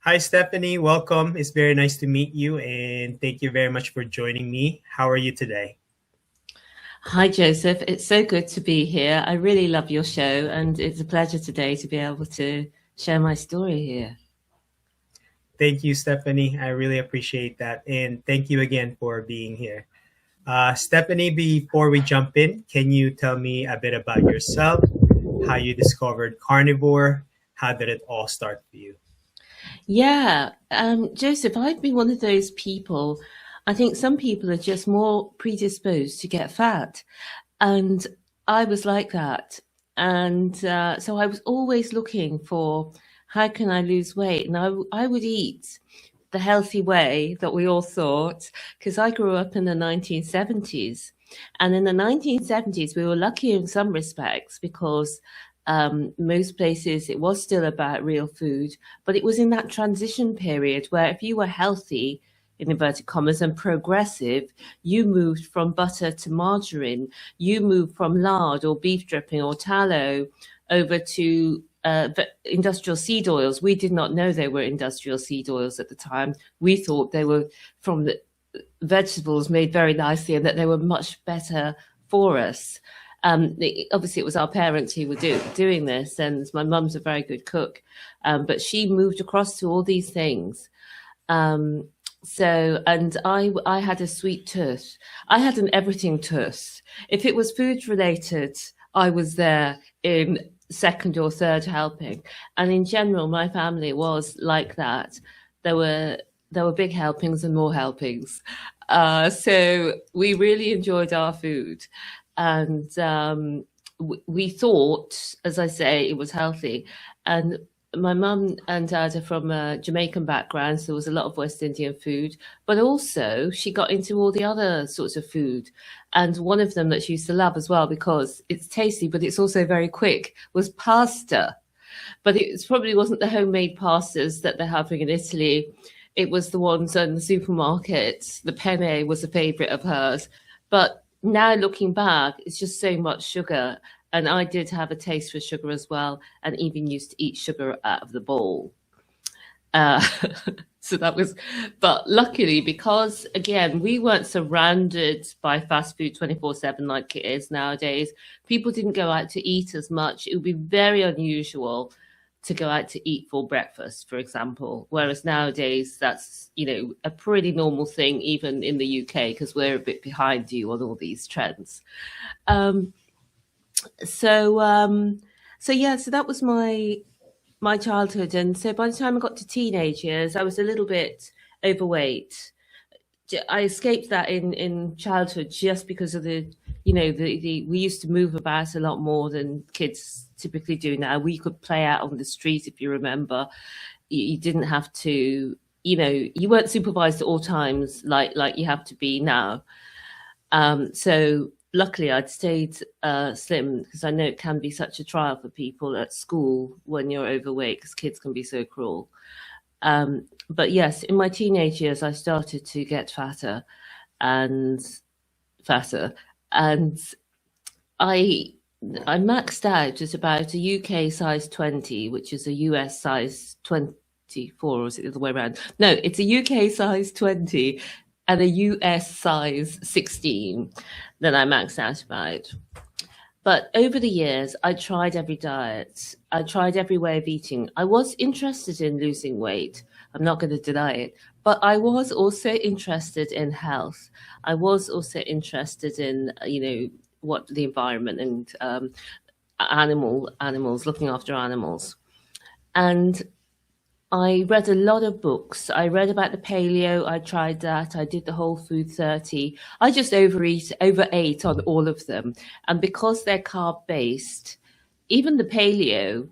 Hi, Stephanie. Welcome. It's very nice to meet you, and thank you very much for joining me. How are you today? Hi, Joseph. It's so good to be here. I really love your show, and it's a pleasure today to be able to share my story here. Thank you, Stephanie. I really appreciate that. And thank you again for being here. Stephanie, before we jump in, can you tell me a bit about yourself, how you discovered carnivore? How did it all start for you? Yeah, Joseph, I've been one of those people. I think some people are just more predisposed to get fat, and I was like that. And so I was always looking for how can I lose weight, and I would eat the healthy way that we all thought, because I grew up in the 1970s. And in the 1970s, we were lucky in some respects because most places it was still about real food, but it was in that transition period where if you were healthy, in inverted commas, and progressive, you moved from butter to margarine, you moved from lard or beef dripping or tallow over to industrial seed oils. We did not know they were industrial seed oils at the time. We thought they were from the vegetables made very nicely and that they were much better for us. Obviously, it was our parents who were doing this, and my mum's a very good cook, but she moved across to all these things. And I had a sweet tooth. I had an everything tooth. If it was food related, I was there in second or third helping. And in general, my family was like that. There were big helpings and more helpings. So we really enjoyed our food. And we thought, as I say, it was healthy. And my mum and dad are from a Jamaican background, so there was a lot of West Indian food, but also she got into all the other sorts of food. And one of them that she used to love as well, because it's tasty, but it's also very quick, was pasta. But it probably wasn't the homemade pastas that they're having in Italy. It was the ones in the supermarkets. The penne was a favorite of hers. But now looking back, it's just so much sugar. And I did have a taste for sugar as well, and even used to eat sugar out of the bowl. Uh, so that was, but luckily, because again, we weren't surrounded by fast food 24/7 like it is nowadays. People didn't go out to eat as much. It would be very unusual to go out to eat for breakfast, for example. Whereas nowadays, that's, a pretty normal thing, even in the UK, because we're a bit behind you on all these trends. Um, so so that was my childhood, and so by the time I got to teenage years I was a little bit overweight. I escaped that in childhood just because of the we used to move about a lot more than kids typically do now. We could play out on the street, if you remember. You didn't have to, you weren't supervised at all times like you have to be now. So luckily I'd stayed slim, because I know it can be such a trial for people at school when you're overweight, because kids can be so cruel. But yes, in my teenage years, I started to get and fatter, and I I maxed out at about a UK size 20, which is a US size 24, or is it the other way around? No, it's a UK size 20 and a US size 16 that I maxed out about. But over the years, I tried every diet. I tried every way of eating. I was interested in losing weight. I'm not going to deny it. But I was also interested in health. I was also interested in, what the environment and animals, looking after animals. And I read a lot of books. I read about the paleo. I tried that. I did the whole food 30. I just overate on all of them. And because they're carb based, even the paleo,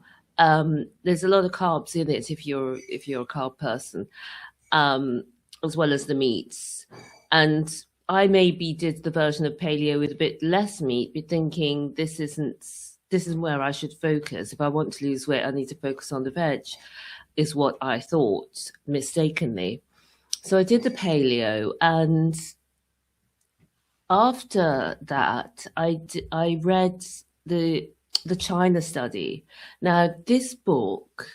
there's a lot of carbs in it if you're a carb person, as well as the meats. And I maybe did the version of paleo with a bit less meat, but thinking this isn't where I should focus. If I want to lose weight, I need to focus on the veg, is what I thought mistakenly. So I did the paleo, and after that, I read the China study. Now, this book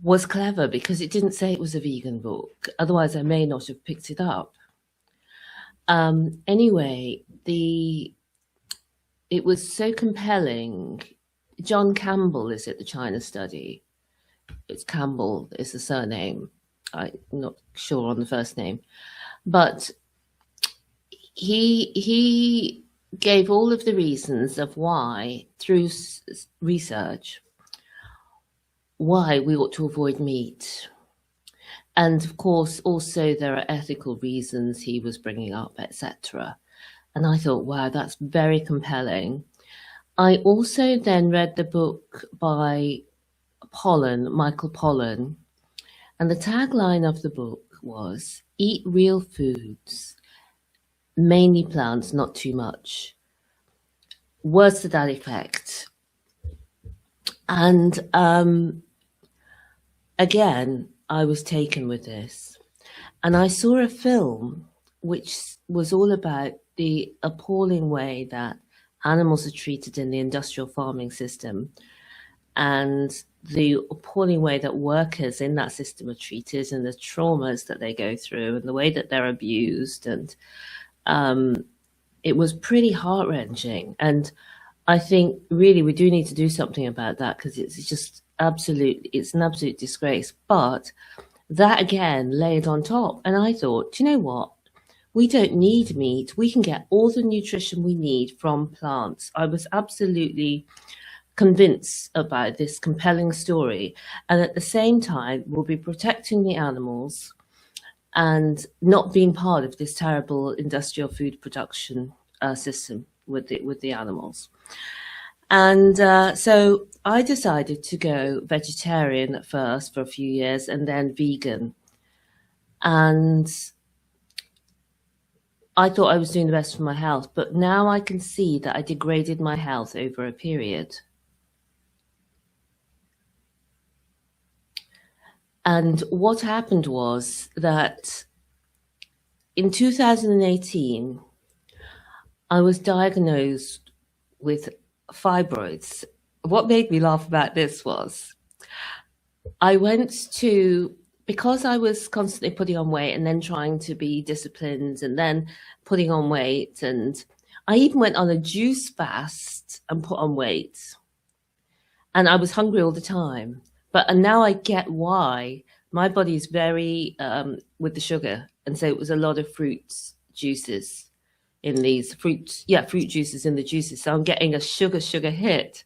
was clever because it didn't say it was a vegan book. Otherwise, I may not have picked it up. Anyway, it was so compelling. John Campbell is at the China study. It's Campbell is the surname. I'm not sure on the first name, but he gave all of the reasons of why, through research, why we ought to avoid meat. And of course, also there are ethical reasons he was bringing up, etc. And I thought, wow, that's very compelling. I also then read the book by Michael Pollan, and the tagline of the book was, "Eat real foods, mainly plants, not too much." Words to that effect. And again, I was taken with this. And I saw a film which was all about the appalling way that animals are treated in the industrial farming system, and the appalling way that workers in that system are treated, and the traumas that they go through, and the way that they're abused. And it was pretty heart-wrenching. And I think really we do need to do something about that, because it's just it's an absolute disgrace. But that again layered on top. And I thought, do you know what? We don't need meat. We can get all the nutrition we need from plants. I was absolutely convinced about this compelling story. And at the same time, we'll be protecting the animals and not being part of this terrible industrial food production system with the animals. And so I decided to go vegetarian at first for a few years, and then vegan. And I thought I was doing the best for my health, but now I can see that I degraded my health over a period. And what happened was that in 2018, I was diagnosed with fibroids. What made me laugh about this was I went to, because I was constantly putting on weight and then trying to be disciplined and then putting on weight, and I even went on a juice fast and put on weight, and I was hungry all the time. And now I get why. My body is very with the sugar, and so it was a lot of fruit juices in these fruit juices in the juices. So I'm getting a sugar hit,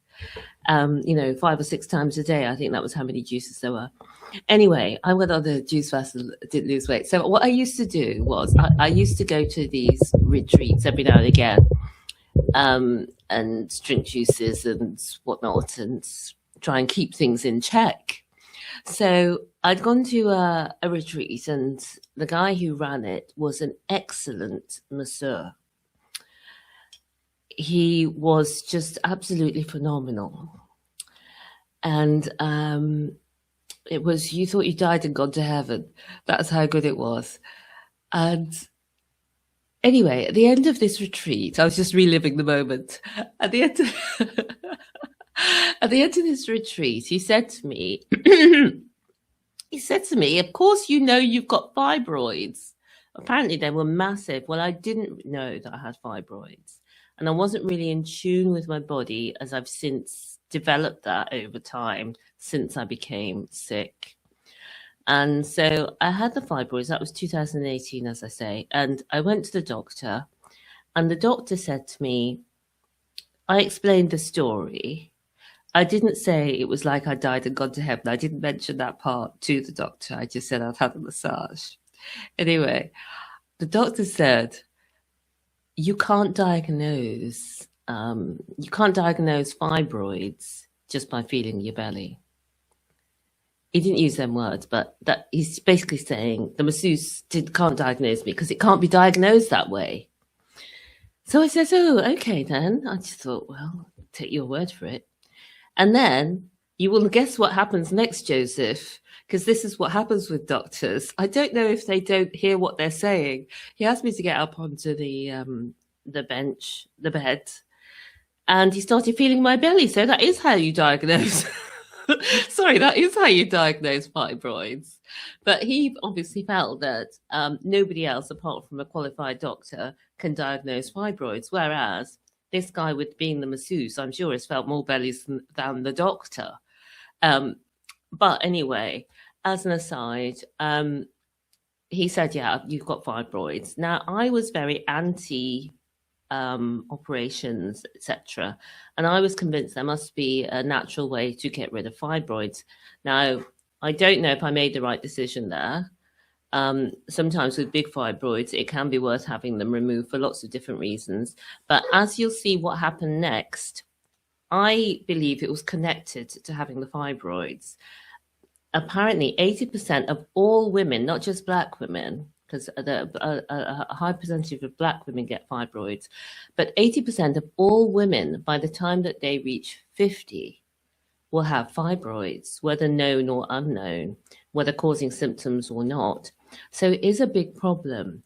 5 or 6 times a day. I think that was how many juices there were. Anyway, I went on the juice fast and didn't lose weight. So what I used to do was I used to go to these retreats every now and again, and drink juices and whatnot, and try and keep things in check. So I'd gone to a retreat, and the guy who ran it was an excellent masseur. He was just absolutely phenomenal. And it was, you thought you died and gone to heaven. That's how good it was. And anyway, at the end of this retreat, I was just reliving the moment. At the end of this retreat, he said to me, of course, you've got fibroids. Apparently they were massive. Well, I didn't know that I had fibroids, and I wasn't really in tune with my body, as I've since developed that over time since I became sick. And so I had the fibroids. That was 2018, as I say. And I went to the doctor, and the doctor said to me, I explained the story. I didn't say it was like I died and gone to heaven. I didn't mention that part to the doctor. I just said I'd had a massage. Anyway, the doctor said, you can't diagnose fibroids just by feeling your belly. He didn't use them words, but that he's basically saying the masseuse can't diagnose me because it can't be diagnosed that way. So I said, oh, okay then. I just thought, well, take your word for it. And then you will guess what happens next, Joseph, because this is what happens with doctors. I don't know if they don't hear what they're saying. He asked me to get up onto the bed, and he started feeling my belly. So that is how you diagnose. Sorry, that is how you diagnose fibroids. But he obviously felt that nobody else, apart from a qualified doctor, can diagnose fibroids. Whereas this guy, with being the masseuse, I'm sure has felt more bellies than the doctor. But anyway, as an aside, he said, yeah, you've got fibroids. Now, I was very anti operations, etc. And I was convinced there must be a natural way to get rid of fibroids. Now, I don't know if I made the right decision there. Sometimes with big fibroids, it can be worth having them removed for lots of different reasons. But as you'll see what happened next, I believe it was connected to having the fibroids. Apparently, 80% of all women, not just Black women, because a high percentage of Black women get fibroids, but 80% of all women, by the time that they reach 50, will have fibroids, whether known or unknown, whether causing symptoms or not. So it is a big problem.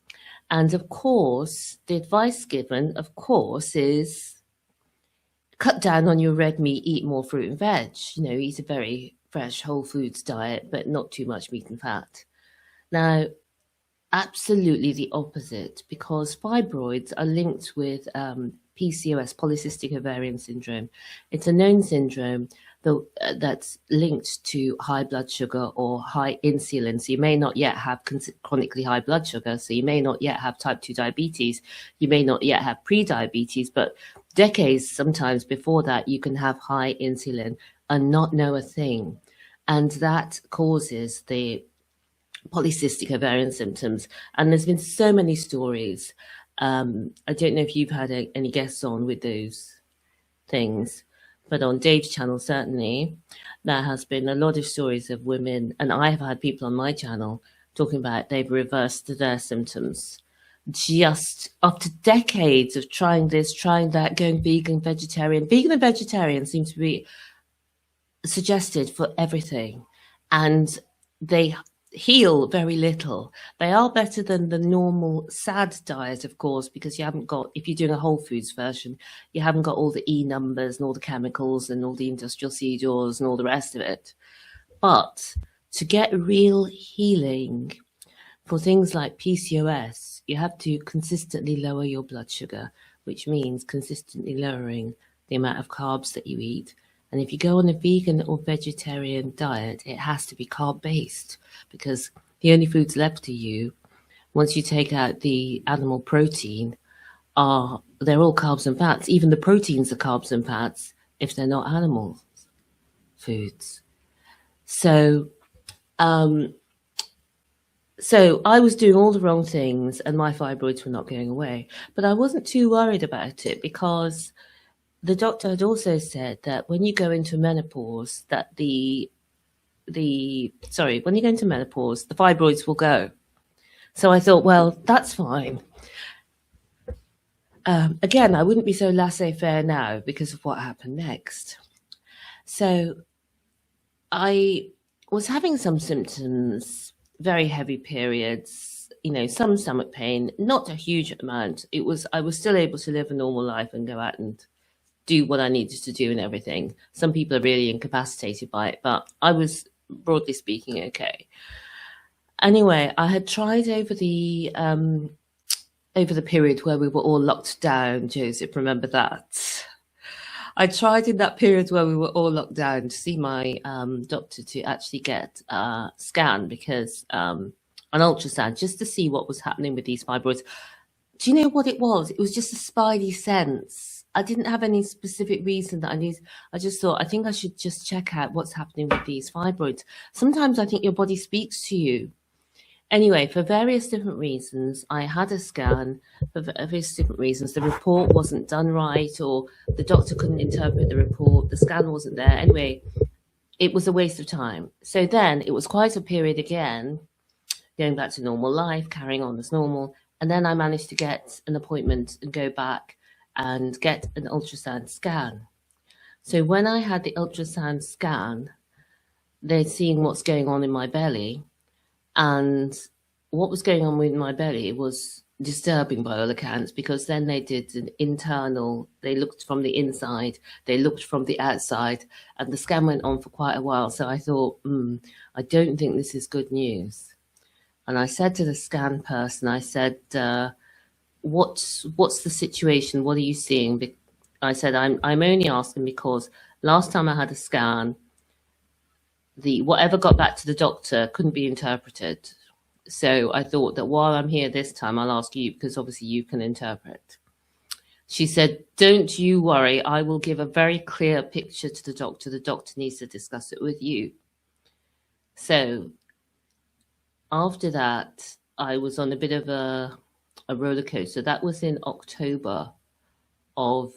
And of course, the advice given, of course, is cut down on your red meat, eat more fruit and veg. You know, eat a very fresh whole foods diet, but not too much meat and fat. Now, absolutely the opposite, because fibroids are linked with PCOS, polycystic ovarian syndrome. It's a known syndrome that's linked to high blood sugar or high insulin. So you may not yet have chronically high blood sugar. So you may not yet have type 2 diabetes. You may not yet have pre-diabetes, but decades sometimes before that, you can have high insulin and not know a thing. And that causes the polycystic ovarian symptoms. And there's been so many stories. I don't know if you've had any guests on with those things, but on Dave's channel, certainly, there has been a lot of stories of women, and I have had people on my channel talking about they've reversed their symptoms just after decades of trying this, trying that, going vegan, vegetarian. Vegan and vegetarian seem to be suggested for everything, and they heal very little. They are better than the normal SAD diet, of course, because you haven't got, if you're doing a whole foods version, you haven't got all the E numbers and all the chemicals and all the industrial seed oils and all the rest of it. But to get real healing for things like PCOS, you have to consistently lower your blood sugar, which means consistently lowering the amount of carbs that you eat. And if you go on a vegan or vegetarian diet, it has to be carb-based, because the only foods left to you, once you take out the animal protein, they're all carbs and fats. Even the proteins are carbs and fats if they're not animal foods. So I was doing all the wrong things and my fibroids were not going away. But I wasn't too worried about it, because the doctor had also said that when you go into menopause, that when you go into menopause, the fibroids will go. So I thought, well, that's fine. Again, I wouldn't be so laissez-faire now because of what happened next. So I was having some symptoms, very heavy periods, you know, some stomach pain, not a huge amount. I was still able to live a normal life and go out and do what I needed to do and everything. Some people are really incapacitated by it, but I was, broadly speaking, okay. Anyway, I had tried over the period where we were all locked down, Joseph, remember that? I tried in that period where we were all locked down to see my doctor to actually get a scan, because an ultrasound, just to see what was happening with these fibroids. Do you know what it was? It was just a spidey sense. I didn't have any specific reason that I just thought, I think I should just check out what's happening with these fibroids. Sometimes I think your body speaks to you. Anyway, for various different reasons, I had a scan for various different reasons. The report wasn't done right, or the doctor couldn't interpret the report. The scan wasn't there. Anyway, it was a waste of time. So then it was quite a period again, going back to normal life, carrying on as normal. And then I managed to get an appointment and go back and get an ultrasound scan. So when I had the ultrasound scan, they're seeing what's going on in my belly. And what was going on with my belly was disturbing by all accounts, because then they did an internal, they looked from the inside, they looked from the outside, and the scan went on for quite a while. So I thought, I don't think this is good news. And I said to the scan person, I said, what's the situation? What are you seeing? I said, I'm only asking because last time I had a scan, whatever got back to the doctor couldn't be interpreted. So I thought that while I'm here this time, I'll ask you, because obviously you can interpret. She said, don't you worry. I will give a very clear picture to the doctor. The doctor needs to discuss it with you. So after that, I was on a bit of a roller coaster. That was in October of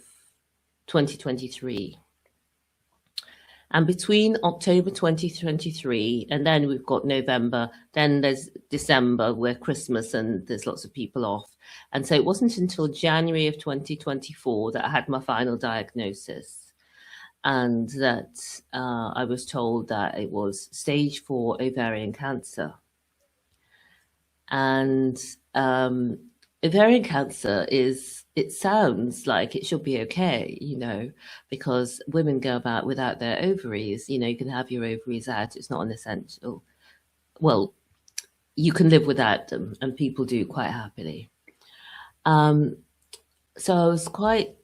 2023. And between October 2023 and then we've got November, then there's December where Christmas and there's lots of people off. And so it wasn't until January of 2024 that I had my final diagnosis, and that I was told that it was stage 4 ovarian cancer. And ovarian cancer it sounds like it should be okay, because women go about without their ovaries. You can have your ovaries out. It's not an essential. Well, you can live without them, and people do quite happily. So I was quite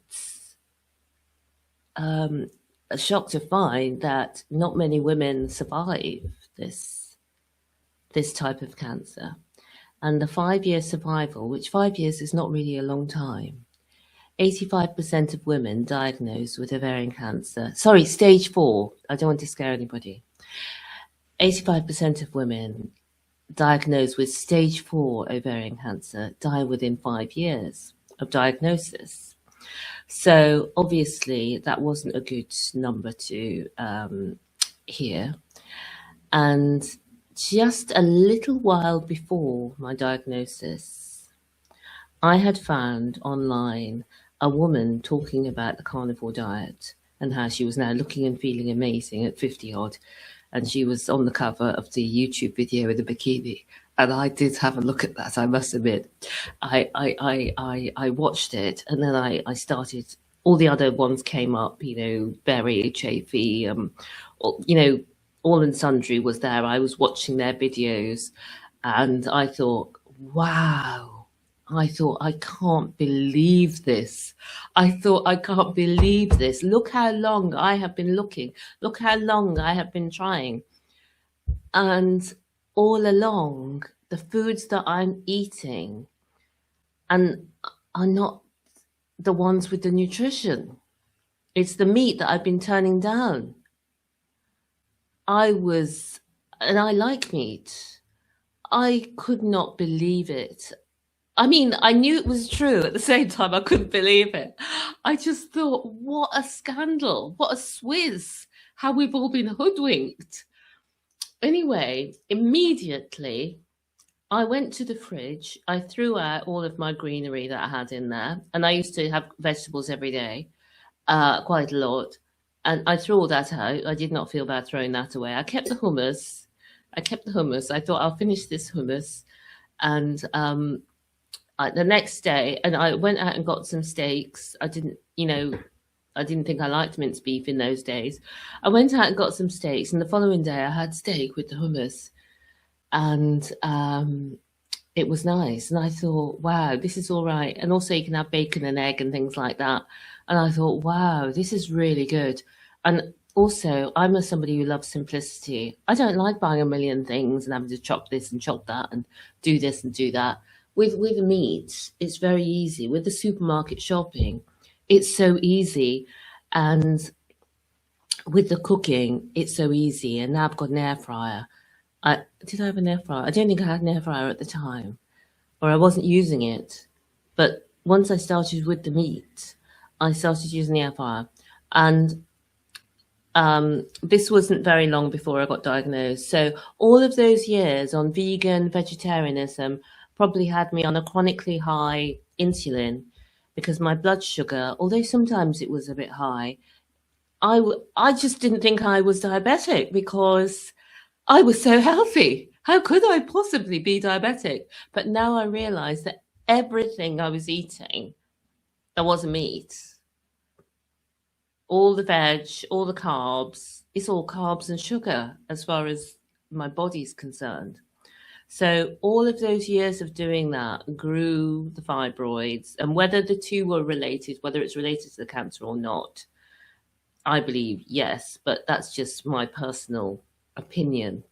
shocked to find that not many women survive this type of cancer. And the 5-year survival, which 5 years is not really a long time, 85% of women diagnosed with ovarian cancer, sorry, stage 4, I don't want to scare anybody, 85% of women diagnosed with stage 4 ovarian cancer die within 5 years of diagnosis. So obviously that wasn't a good number to hear. And just a little while before my diagnosis, I had found online a woman talking about the carnivore diet and how she was now looking and feeling amazing at 50 odd. And she was on the cover of the YouTube video with a bikini. And I did have a look at that, I must admit. I watched it, and then I started, all the other ones came up, Berry, Chafee, all and sundry was there. I was watching their videos, and I thought, wow. I thought, I can't believe this. I thought, I can't believe this. Look how long I have been looking. Look how long I have been trying. And all along, the foods that I'm eating are not the ones with the nutrition. It's the meat that I've been turning down. And I like meat. I could not believe it. I mean, I knew it was true. At the same time, I couldn't believe it. I just thought, what a scandal. What a swizz. How we've all been hoodwinked. Anyway, immediately, I went to the fridge. I threw out all of my greenery that I had in there. And I used to have vegetables every day, quite a lot. And I threw all that out. I did not feel bad throwing that away. I kept the hummus. I thought, I'll finish this hummus. And the next day, and I went out and got some steaks. I didn't think I liked minced beef in those days. I went out and got some steaks, and the following day I had steak with the hummus, and it was nice. And I thought, wow, this is all right. And also you can have bacon and egg and things like that. And I thought, wow, this is really good. And also, I'm somebody who loves simplicity. I don't like buying a million things and having to chop this and chop that and do this and do that. With meat, it's very easy. With the supermarket shopping, it's so easy. And with the cooking, it's so easy. And now I've got an air fryer. Did I have an air fryer? I don't think I had an air fryer at the time, or I wasn't using it. But once I started with the meat, I started using the air fryer. And this wasn't very long before I got diagnosed. So all of those years on vegan vegetarianism probably had me on a chronically high insulin, because my blood sugar, although sometimes it was a bit high, I just didn't think I was diabetic because I was so healthy. How could I possibly be diabetic? But now I realize that everything I was eating that wasn't meat, all the veg, all the carbs, it's all carbs and sugar as far as my body's concerned. So all of those years of doing that grew the fibroids, and whether the two were related, whether it's related to the cancer or not, I believe yes, but that's just my personal opinion.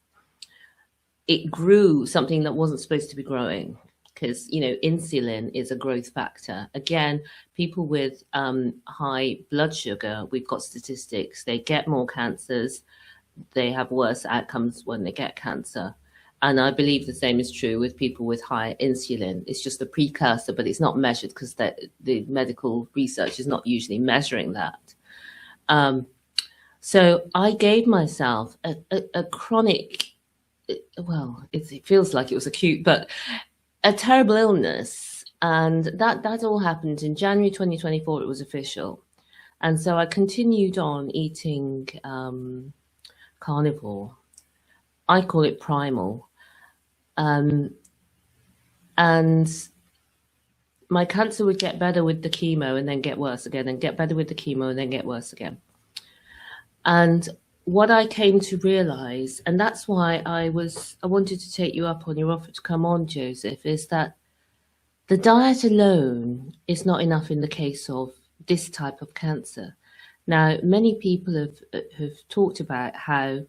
It grew something that wasn't supposed to be growing, because, you know, insulin is a growth factor. Again, people with high blood sugar, we've got statistics, they get more cancers, they have worse outcomes when they get cancer. And I believe the same is true with people with high insulin. It's just a precursor, but it's not measured because the medical research is not usually measuring that. So I gave myself a chronic, well, it feels like it was acute, but a terrible illness. And that all happened in January 2024. It was official. And so I continued on eating carnivore. I call it primal. And my cancer would get better with the chemo and then get worse again, and get better with the chemo and then get worse again. And what I came to realize, and that's why I wanted to take you up on your offer to come on, Joseph, is that the diet alone is not enough in the case of this type of cancer. Now, many people have talked about how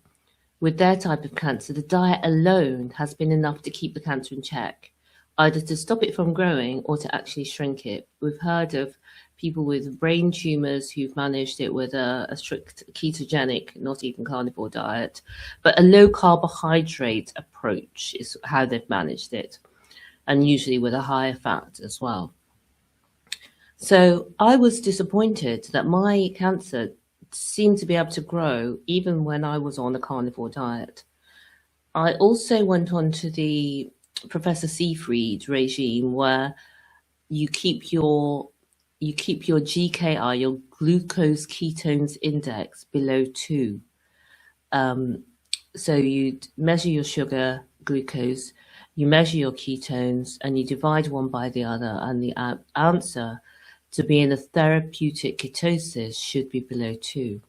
with their type of cancer, the diet alone has been enough to keep the cancer in check, either to stop it from growing or to actually shrink it. We've heard of people with brain tumors who've managed it with a strict ketogenic, not even carnivore diet, but a low carbohydrate approach is how they've managed it, and usually with a higher fat as well. So I was disappointed that my cancer seemed to be able to grow even when I was on a carnivore diet. I also went on to the Professor Seyfried regime, where you keep your GKI, your glucose ketones index, below 2. So you measure your sugar, glucose, you measure your ketones, and you divide one by the other, and the answer to be in a therapeutic ketosis should be below 2.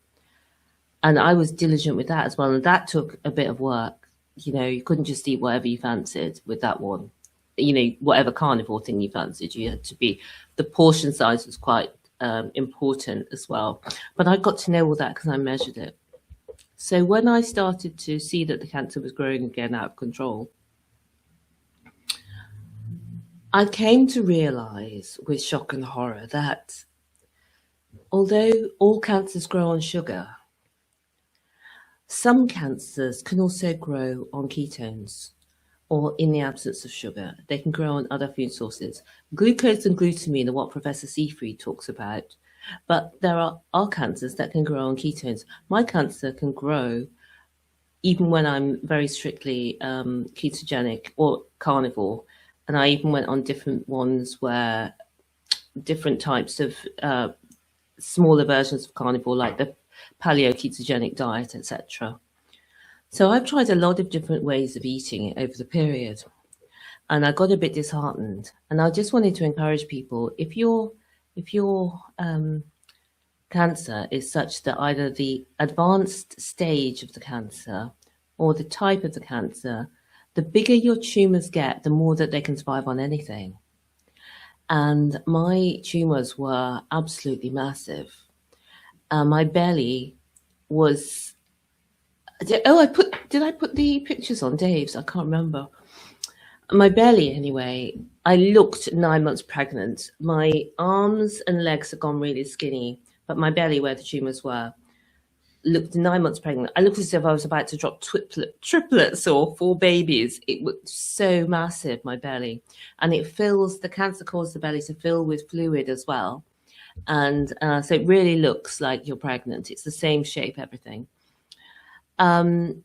And I was diligent with that as well. And that took a bit of work. You know, you couldn't just eat whatever you fancied with that one. You know, whatever carnivore thing you fancied, you had to be, the portion size was quite important as well. But I got to know all that because I measured it. So when I started to see that the cancer was growing again out of control, I came to realize with shock and horror that although all cancers grow on sugar, some cancers can also grow on ketones, or in the absence of sugar. They can grow on other food sources. Glucose and glutamine are what Professor Seyfried talks about, but there are cancers that can grow on ketones. My cancer can grow even when I'm very strictly ketogenic or carnivore. And I even went on different ones where different types of smaller versions of carnivore, like the Paleo ketogenic diet, etc. So I've tried a lot of different ways of eating over the period, and I got a bit disheartened. And I just wanted to encourage people, if your cancer is such that either the advanced stage of the cancer or the type of the cancer, the bigger your tumors get, the more that they can survive on anything. And my tumors were absolutely massive. My belly was, did I put the pictures on Dave's? I can't remember. My belly, anyway, I looked 9 months pregnant. My arms and legs had gone really skinny, but my belly, where the tumors were, looked 9 months pregnant. I looked as if I was about to drop triplets or 4 babies. It was so massive, my belly. And it fills, the cancer caused the belly to fill with fluid as well. And so it really looks like you're pregnant. It's the same shape, everything. So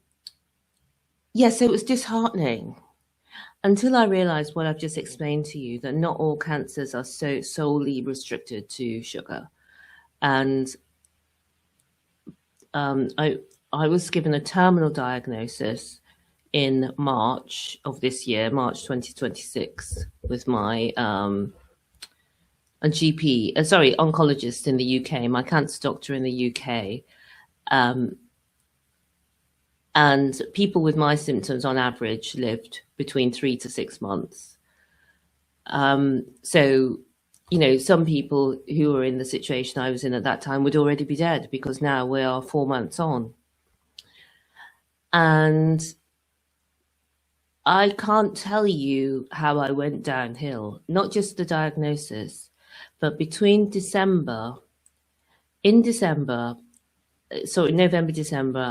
it was disheartening until I realized what I've just explained to you, that not all cancers are so solely restricted to sugar. And I was given a terminal diagnosis in March of this year, March 2026, with my oncologist in the UK, my cancer doctor in the UK. And people with my symptoms on average lived between 3 to 6 months. So, you know, some people who were in the situation I was in at that time would already be dead, because now we are 4 months on. And I can't tell you how I went downhill, not just the diagnosis, but between November, December,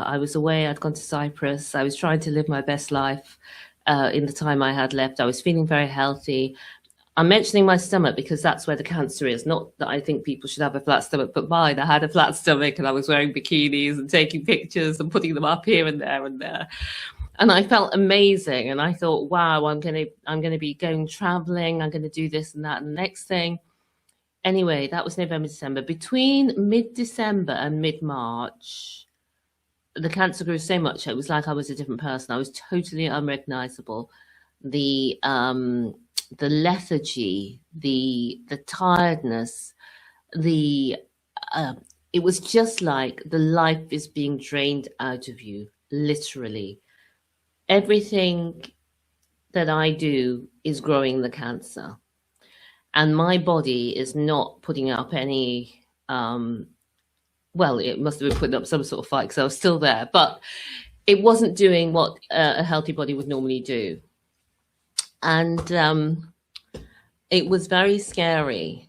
I was away. I'd gone to Cyprus. I was trying to live my best life in the time I had left. I was feeling very healthy. I'm mentioning my stomach because that's where the cancer is. Not that I think people should have a flat stomach, but mine, I had a flat stomach, and I was wearing bikinis and taking pictures and putting them up here and there and there. And I felt amazing. And I thought, wow, I'm going to be going traveling. I'm going to do this and that and the next thing. Anyway, that was November, December. Between mid-December and mid-March, the cancer grew so much, it was like I was a different person. I was totally unrecognizable. The lethargy, the tiredness, it was just like the life is being drained out of you, literally. Everything that I do is growing the cancer. And my body is not putting up any, well, it must have been putting up some sort of fight because I was still there, but it wasn't doing what a healthy body would normally do. And it was very scary.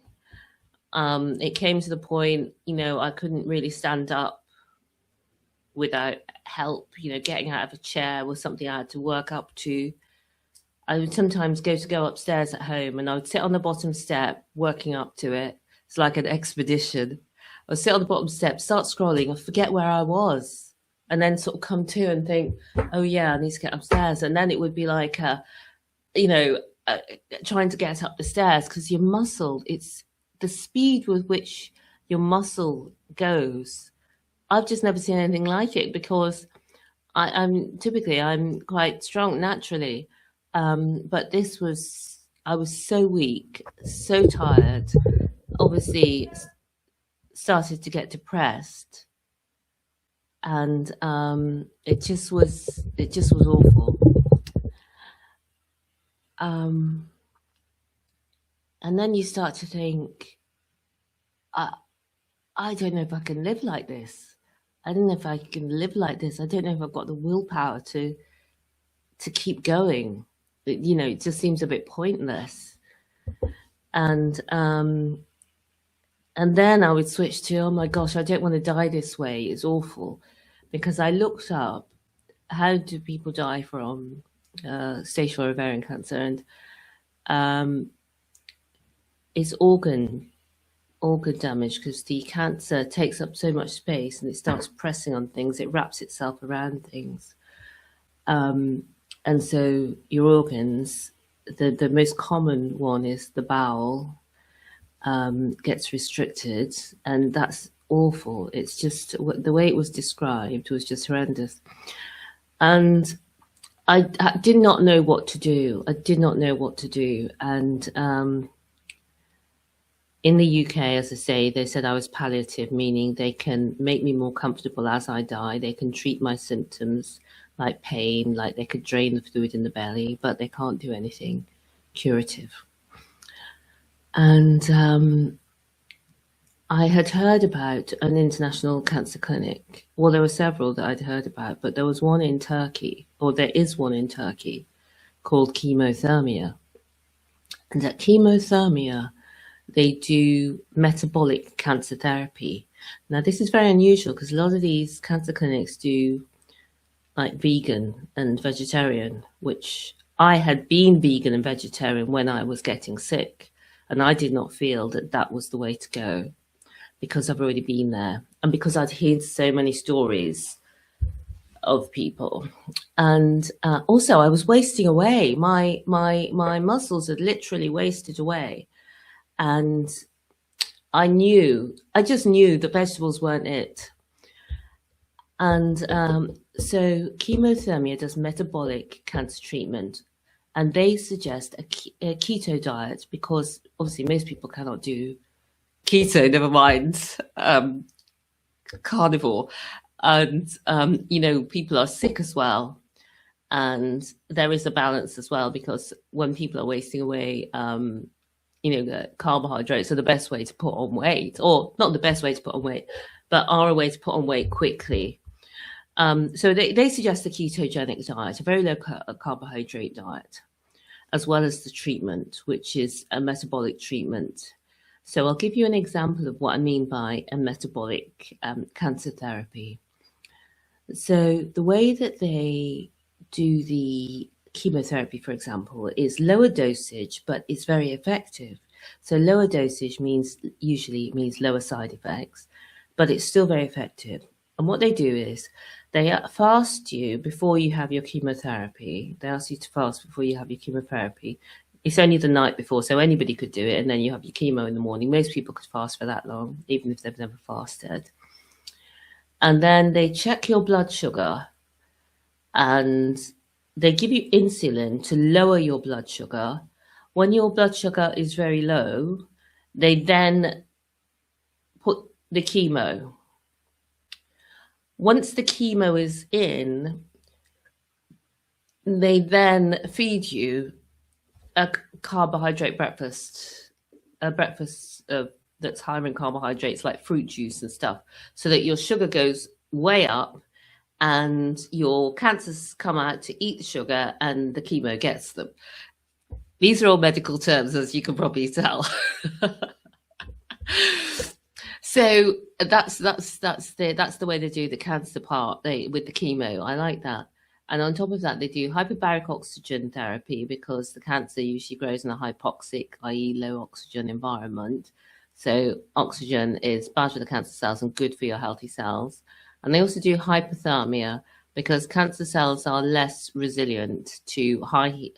It came to the point, you know, I couldn't really stand up without help. You know, getting out of a chair was something I had to work up to. I would sometimes go upstairs at home, and I would sit on the bottom step, working up to it. It's like an expedition. I would sit on the bottom step, start scrolling, and forget where I was, and then sort of come to and think, oh yeah, I need to get upstairs. And then it would be like, trying to get up the stairs, because your muscle, it's the speed with which your muscle goes. I've just never seen anything like it, because I'm quite strong naturally. But I was so weak, so tired, obviously started to get depressed. And it just was awful. And then you start to think, I don't know if I can live like this. I don't know if I can live like this. I don't know if I've got the willpower to keep going. You know, it just seems a bit pointless. And then I would switch to, oh my gosh, I don't want to die this way. It's awful. Because I looked up, how do people die from stage 4 ovarian cancer? And it's organ damage, because the cancer takes up so much space and it starts pressing on things. It wraps itself around things. And so your organs, the most common one is the bowel, gets restricted, and that's awful. It's just, the way it was described was just horrendous. And I did not know what to do. And in the UK, as I say, they said I was palliative, meaning they can make me more comfortable as I die. They can treat my symptoms, like pain, like they could drain the fluid in the belly, but they can't do anything curative. And I had heard about an international cancer clinic. Well, there were several that I'd heard about, but there was one in Turkey, or there is one in Turkey, called Chemothermia. And at Chemothermia, they do metabolic cancer therapy. Now, this is very unusual, because a lot of these cancer clinics do like vegan and vegetarian, which I had been vegan and vegetarian when I was getting sick. And I did not feel that that was the way to go, because I've already been there. And because I'd heard so many stories of people. And also I was wasting away. My muscles had literally wasted away. And I just knew the vegetables weren't it. And So chemotherapy does metabolic cancer treatment, and they suggest a keto diet because obviously most people cannot do keto, never mind carnivore. And, people are sick as well. And there is a balance as well, because when people are wasting away, the carbohydrates are the best way to put on weight, or not the best way to put on weight, but are a way to put on weight quickly. So they suggest a ketogenic diet, a very low carbohydrate diet, as well as the treatment, which is a metabolic treatment. So I'll give you an example of what I mean by a metabolic cancer therapy. So the way that they do the chemotherapy, for example, is lower dosage, but it's very effective. So lower dosage usually means lower side effects, but it's still very effective. And what they do is they fast you before you have your chemotherapy. They ask you to fast before you have your chemotherapy. It's only the night before, so anybody could do it, and then you have your chemo in the morning. Most people could fast for that long, even if they've never fasted. And then they check your blood sugar, and they give you insulin to lower your blood sugar. When your blood sugar is very low, they then put the chemo. Once the chemo is in, they then feed you a carbohydrate breakfast, a breakfast that's higher in carbohydrates, like fruit juice and stuff, so that your sugar goes way up and your cancers come out to eat the sugar and the chemo gets them. These are all medical terms, as you can probably tell. So that's the way they do the cancer part with the chemo. I like that. And on top of that, they do hyperbaric oxygen therapy, because the cancer usually grows in a hypoxic, i.e. low oxygen environment. So oxygen is bad for the cancer cells and good for your healthy cells. And they also do hypothermia, because cancer cells are less resilient to high heat,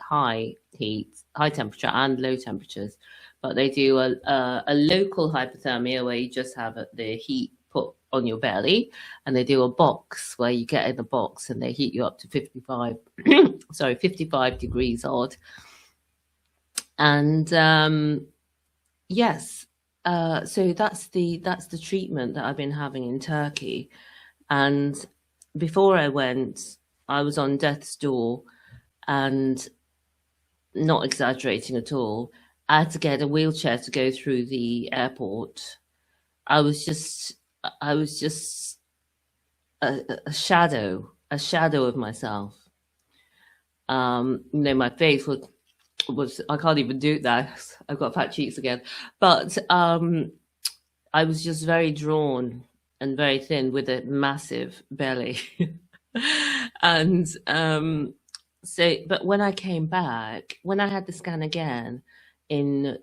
high temperature and low temperatures. But they do a local hypothermia, where you just have the heat put on your belly, and they do a box where you get in the box and they heat you up to 55 degrees odd. And yes, so that's the treatment that I've been having in Turkey. And before I went, I was on death's door, and not exaggerating at all, I had to get a wheelchair to go through the airport. I was just a shadow of myself. My face was I can't even do that. I've got fat cheeks again. But I was just very drawn and very thin with a massive belly. And but when I came back, when I had the scan again in,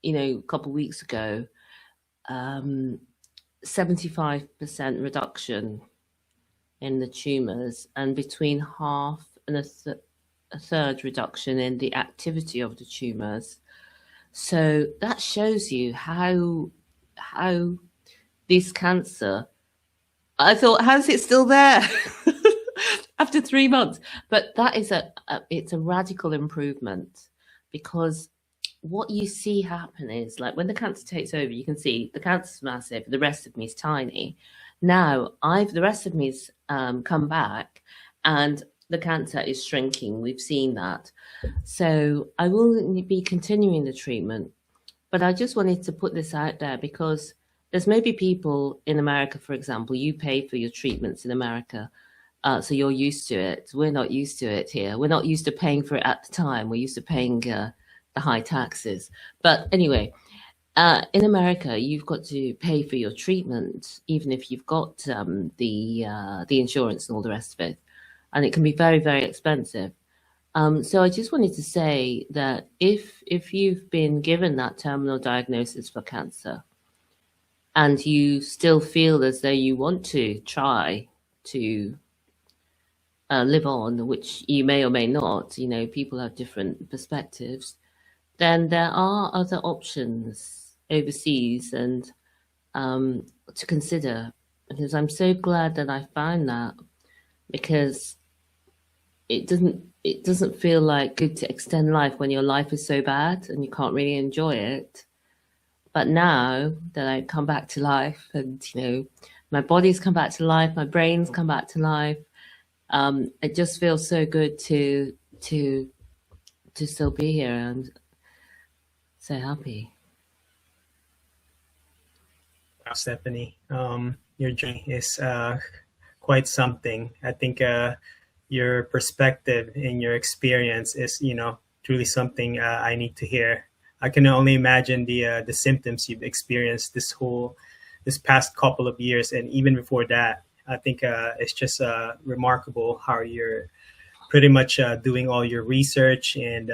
a couple of weeks ago, 75% reduction in the tumors, and between half and a third reduction in the activity of the tumors. So that shows you how this cancer, I thought, how's it still there after 3 months? But that is it's a radical improvement, because what you see happen is, like, when the cancer takes over, you can see the cancer's massive, the rest of me is tiny. Now the rest of me's come back, and the cancer is shrinking. We've seen that. So I will be continuing the treatment, but I just wanted to put this out there, because there's maybe people in America, for example, you pay for your treatments in America. So you're used to it. We're not used to it here. We're not used to paying for it at the time. We're used to paying the high taxes. But anyway, in America, you've got to pay for your treatment, even if you've got the insurance and all the rest of it. And it can be very, very expensive. So I just wanted to say that if you've been given that terminal diagnosis for cancer, and you still feel as though you want to try to live on, which you may or may not, people have different perspectives, then there are other options overseas and to consider. Because I'm so glad that I found that. because it doesn't feel like good to extend life when your life is so bad and you can't really enjoy it. But now that I come back to life, and my body's come back to life, my brain's come back to life, it just feels so good to still be here and so happy. Wow, Stephanie, your journey is quite something. I think your perspective and your experience is, truly something I need to hear. I can only imagine the symptoms you've experienced this past couple of years, and even before that. I think it's just remarkable how you're pretty much doing all your research and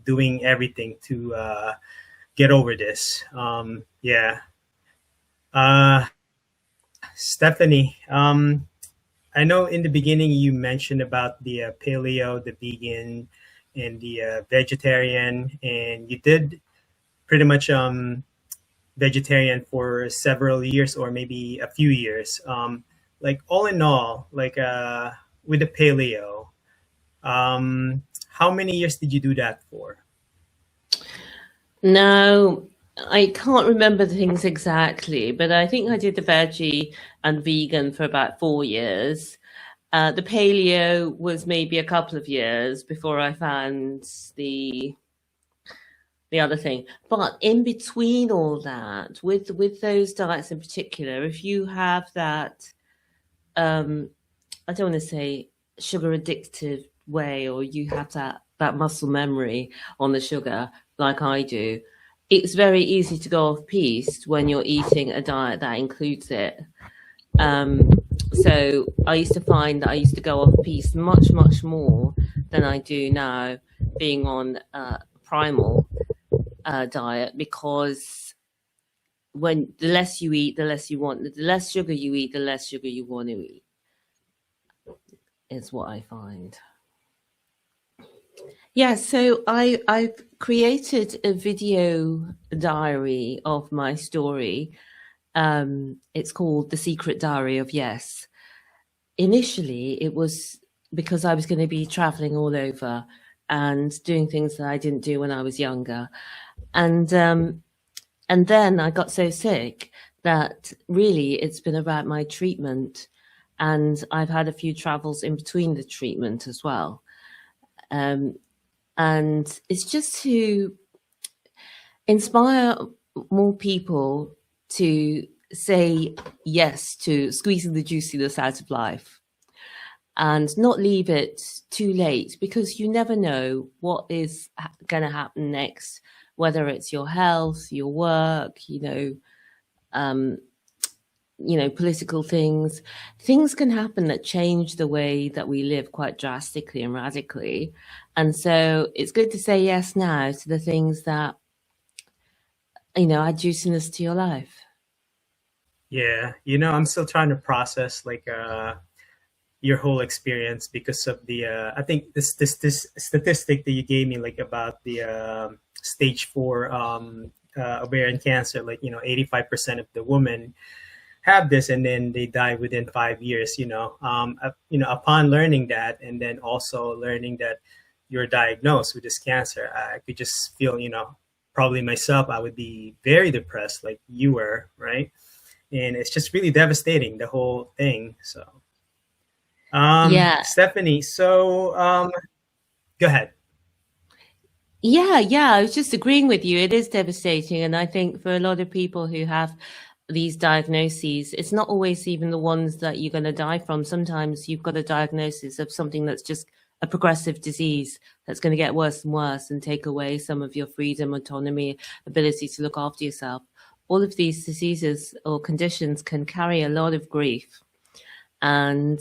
doing everything to get over this. Yeah. Uh, Stephanie, I know in the beginning you mentioned about the paleo, the vegan, and the vegetarian, and you did pretty much vegetarian for several years or maybe a few years. Like all in all, like with the paleo, how many years did you do that for? No, I can't remember the things exactly, but I think I did the veggie and vegan for about 4 years. The paleo was maybe a couple of years before I found the other thing. But in between all that, with those diets in particular, if you have that, I don't want to say sugar addictive way, or you have that muscle memory on the sugar like I do, it's very easy to go off piste when you're eating a diet that includes it. So I used to find that I used to go off piste much, much more than I do now, being on primal diet, because when the less you eat, the less you want. The less sugar you eat, the less sugar you want to eat, is what I find. Yeah, so I've created a video diary of my story. It's called The Secret Diary of Yes. Initially, it was because I was going to be traveling all over and doing things that I didn't do when I was younger. And then I got so sick that really it's been about my treatment. And I've had a few travels in between the treatment as well. And it's just to inspire more people to say yes to squeezing the juiciness out of life and not leave it too late, because you never know what is going to happen next, whether it's your health, your work, political things. Things can happen that change the way that we live quite drastically and radically. And so it's good to say yes now to the things that, add juiciness to your life. Yeah, I'm still trying to process like your whole experience because of the I think this statistic that you gave me, like about the stage 4 ovarian cancer. Like 85% of the women have this, and then they die within 5 years. Upon learning that, and then also learning that you're diagnosed with this cancer, I could just feel, probably myself, I would be very depressed, like you were, right? And it's just really devastating, the whole thing. So, Yeah. Stephanie, so go ahead. Yeah. I was just agreeing with you. It is devastating. And I think for a lot of people who have these diagnoses, it's not always even the ones that you're going to die from. Sometimes you've got a diagnosis of something that's just a progressive disease that's going to get worse and worse and take away some of your freedom, autonomy, ability to look after yourself. All of these diseases or conditions can carry a lot of grief. And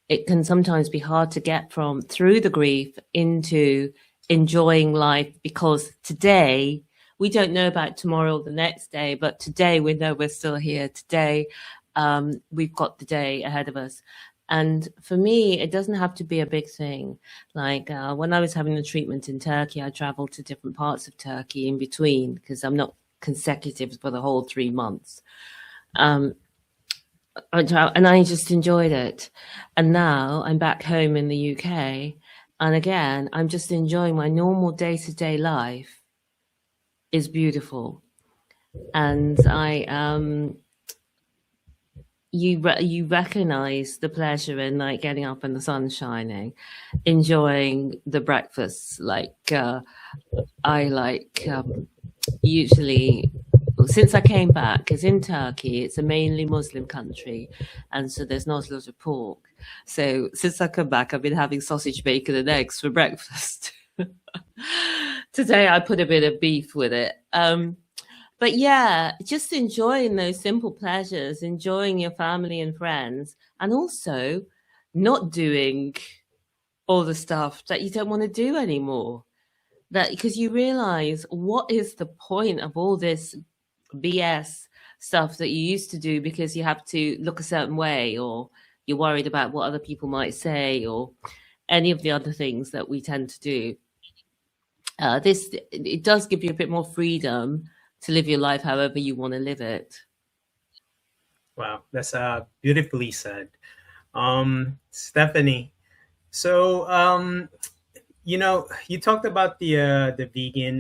it can sometimes be hard to get through the grief into enjoying life, because today, we don't know about tomorrow or the next day, but today we know we're still here. Today, we've got the day ahead of us. And for me, it doesn't have to be a big thing. Like when I was having the treatment in Turkey, I traveled to different parts of Turkey in between, because I'm not consecutive for the whole 3 months. and I just enjoyed it. And now I'm back home in the UK, and again, I'm just enjoying my normal day-to-day life. Is beautiful, and you recognize the pleasure in like getting up and the sun shining, enjoying the breakfasts. Like I like usually, since I came back, because in Turkey it's a mainly Muslim country, and so there's not a lot of pork. So since I come back, I've been having sausage, bacon, and eggs for breakfast. Today I put a bit of beef with it. But yeah, just enjoying those simple pleasures, enjoying your family and friends, and also not doing all the stuff that you don't want to do anymore. That because you realize, what is the point of all this BS stuff that you used to do because you have to look a certain way, or you're worried about what other people might say, or any of the other things that we tend to do. It does give you a bit more freedom to live your life however you want to live it. Wow, that's beautifully said. Stephanie, so you talked about the vegan,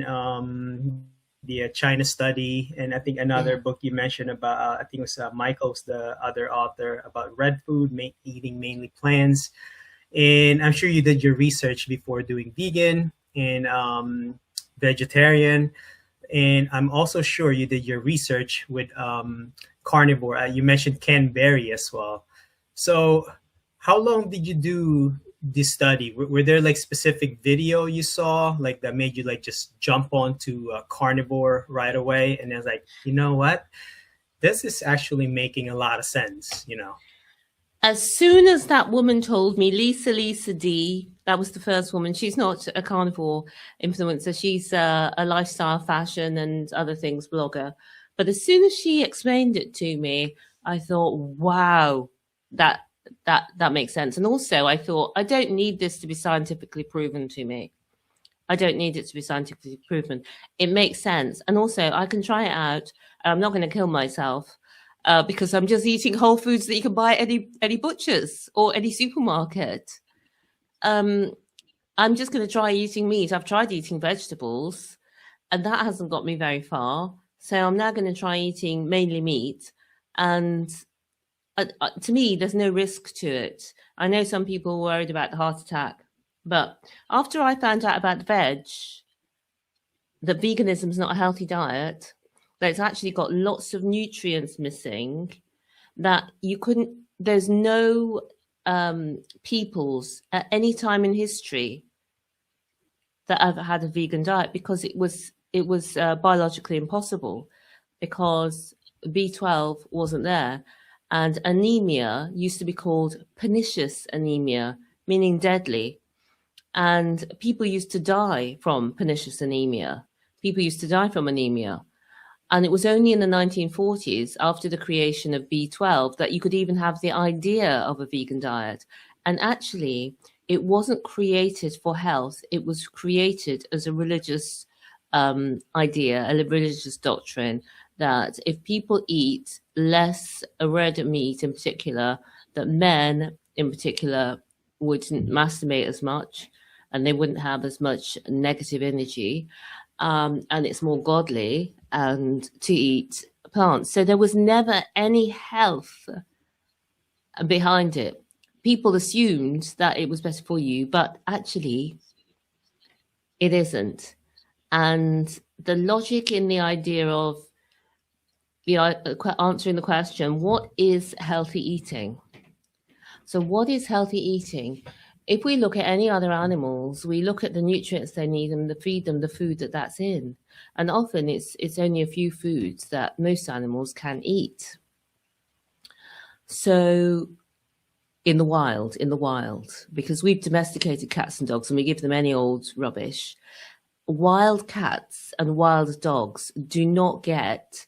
the China study, and I think another book you mentioned about, I think it was Michael's the other author, about red food, eating mainly plants. And I'm sure you did your research before doing vegan and vegetarian. And I'm also sure you did your research with carnivore. You mentioned canned berry as well. So how long did you do this study? Were there like specific video you saw like that made you like just jump onto carnivore right away? And I was like, you know what? This is actually making a lot of sense, As soon as that woman told me, Lisa D, that was the first woman. She's not a carnivore influencer. She's a lifestyle, fashion, and other things blogger. But as soon as she explained it to me, I thought, wow, that makes sense. And also I thought, I don't need this to be scientifically proven to me. I don't need it to be scientifically proven. It makes sense. And also I can try it out. I'm not going to kill myself. Because I'm just eating whole foods that you can buy at any butcher's or any supermarket. I'm just going to try eating meat. I've tried eating vegetables, and that hasn't got me very far. So I'm now going to try eating mainly meat. And to me, there's no risk to it. I know some people are worried about the heart attack, but after I found out about the veg, that veganism is not a healthy diet, that it's actually got lots of nutrients missing, that there's no peoples at any time in history that have had a vegan diet, because it was biologically impossible, because B12 wasn't there. And anemia used to be called pernicious anemia, meaning deadly. And people used to die from pernicious anemia. People used to die from anemia. And it was only in the 1940s, after the creation of B12, that you could even have the idea of a vegan diet. And actually, it wasn't created for health. It was created as a religious idea, a religious doctrine, that if people eat less red meat in particular, that men in particular wouldn't masturbate as much, and they wouldn't have as much negative energy. And it's more godly and to eat plants. So there was never any health behind it. People assumed that it was better for you, but actually it isn't. And the logic in the idea of answering the question, what is healthy eating? So what is healthy eating? If we look at any other animals, we look at the nutrients they need and feed them the food that's in. And often it's only a few foods that most animals can eat. So in the wild, because we've domesticated cats and dogs and we give them any old rubbish, wild cats and wild dogs do not get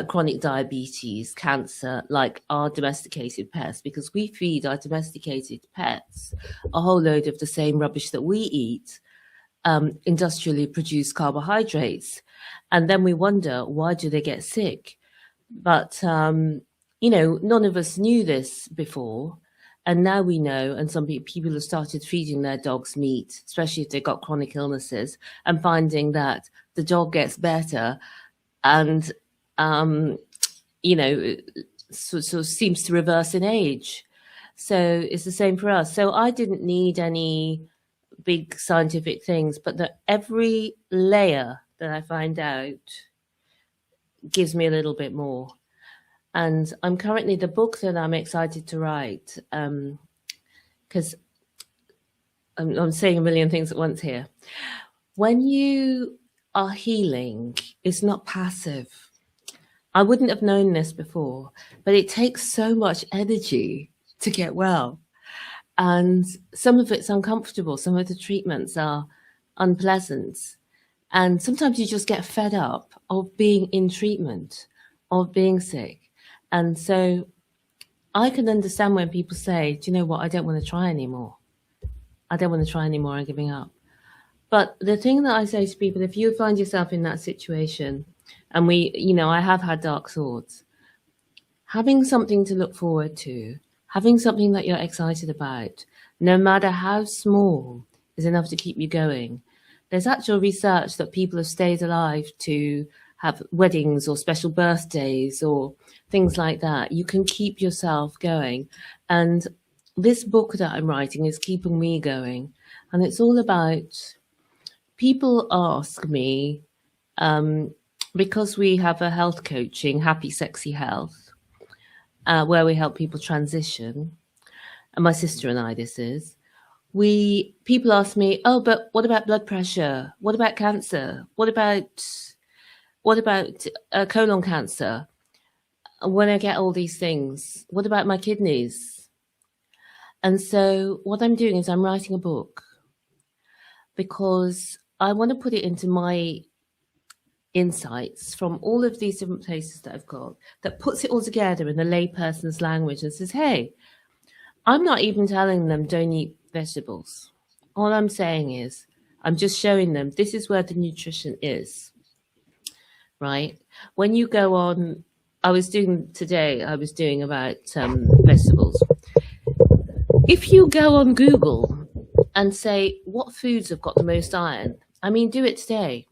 chronic diabetes, cancer, like our domesticated pets, because we feed our domesticated pets a whole load of the same rubbish that we eat, industrially produced carbohydrates. And then we wonder, why do they get sick? But, none of us knew this before. And now we know, and some people have started feeding their dogs meat, especially if they've got chronic illnesses, and finding that the dog gets better and, sort of seems to reverse in age. So it's the same for us. So I didn't need any big scientific things, but that every layer that I find out gives me a little bit more. And I'm currently, the book that I'm excited to write, because I'm saying a million things at once here. When you are healing, it's not passive. I wouldn't have known this before, but it takes so much energy to get well. And some of it's uncomfortable. Some of the treatments are unpleasant. And sometimes you just get fed up of being in treatment, of being sick. And so I can understand when people say, do you know what, I don't want to try anymore. I don't want to try anymore, I'm giving up. But the thing that I say to people, if you find yourself in that situation, and I have had dark thoughts, having something to look forward to, having something that you're excited about, no matter how small, is enough to keep you going. There's actual research that people have stayed alive to have weddings or special birthdays or things like that. You can keep yourself going. And this book that I'm writing is keeping me going. And it's all about, people ask me, because we have a health coaching, Happy Sexy Health, where we help people transition, and my sister and I, this is, people ask me, oh, but what about blood pressure? What about cancer? What about colon cancer? When I get all these things, what about my kidneys? And so what I'm doing is I'm writing a book because I want to put it into my insights from all of these different places that I've got, that puts it all together in a layperson's language and says, hey, I'm not even telling them don't eat vegetables. All I'm saying is I'm just showing them this is where the nutrition is, right? When you go on, I was doing about vegetables. If you go on Google and say, what foods have got the most iron? I mean, do it today.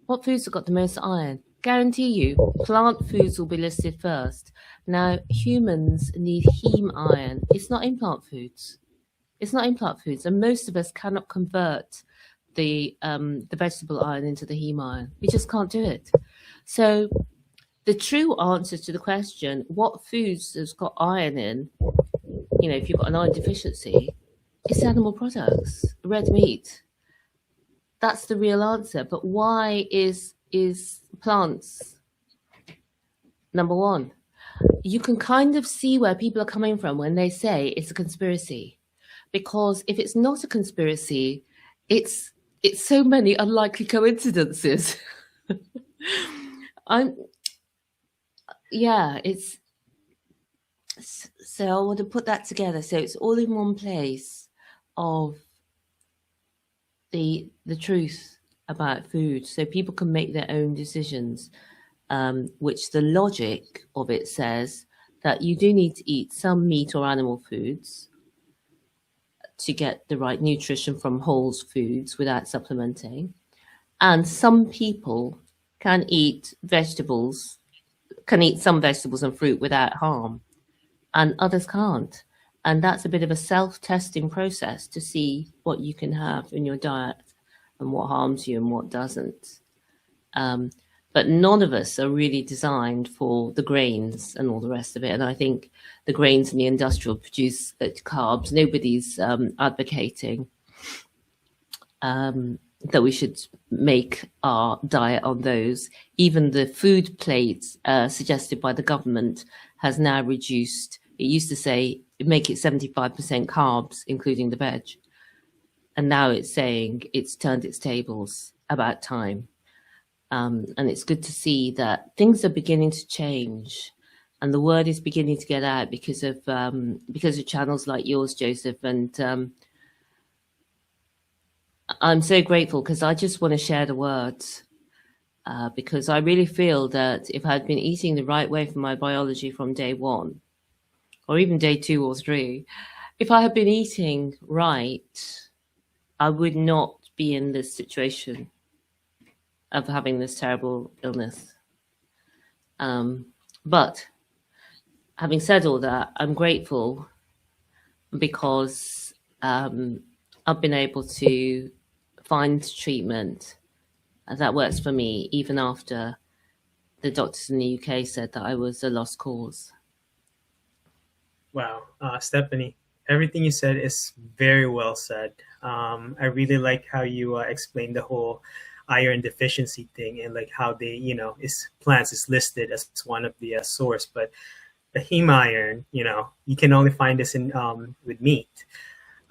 What foods have got the most iron? Guarantee you, plant foods will be listed first. Now, humans need heme iron. It's not in plant foods. It's not in plant foods. And most of us cannot convert the vegetable iron into the heme iron. We just can't do it. So the true answer to the question, what foods has got iron in, if you've got an iron deficiency, it's animal products, red meat. That's the real answer. But why is plants number one? You can kind of see where people are coming from when they say it's a conspiracy. Because if it's not a conspiracy, it's so many unlikely coincidences. So I want to put that together. So it's all in one place of the truth about food, so people can make their own decisions, which the logic of it says that you do need to eat some meat or animal foods to get the right nutrition from whole foods without supplementing. And some people can eat some vegetables and fruit without harm, and others can't. And that's a bit of a self-testing process to see what you can have in your diet and what harms you and what doesn't. But none of us are really designed for the grains and all the rest of it. And I think the grains and the industrial produced carbs, nobody's advocating that we should make our diet on those. Even the food plates suggested by the government has now reduced. It used to say make it 75% carbs, including the veg. And now it's saying it's turned its tables, about time. And it's good to see that things are beginning to change, and the word is beginning to get out because of channels like yours, Joseph. And I'm so grateful because I just want to share the words. because I really feel that if I'd been eating the right way for my biology from day one, or even day 2 or 3, if I had been eating right, I would not be in this situation of having this terrible illness. But having said all that, I'm grateful because I've been able to find treatment that works for me, even after the doctors in the UK said that I was a lost cause. Wow, Stephanie, everything you said is very well said. I really like how you explained the whole iron deficiency thing, and like how they, is plants is listed as one of the source, but the heme iron, you can only find this in with meat.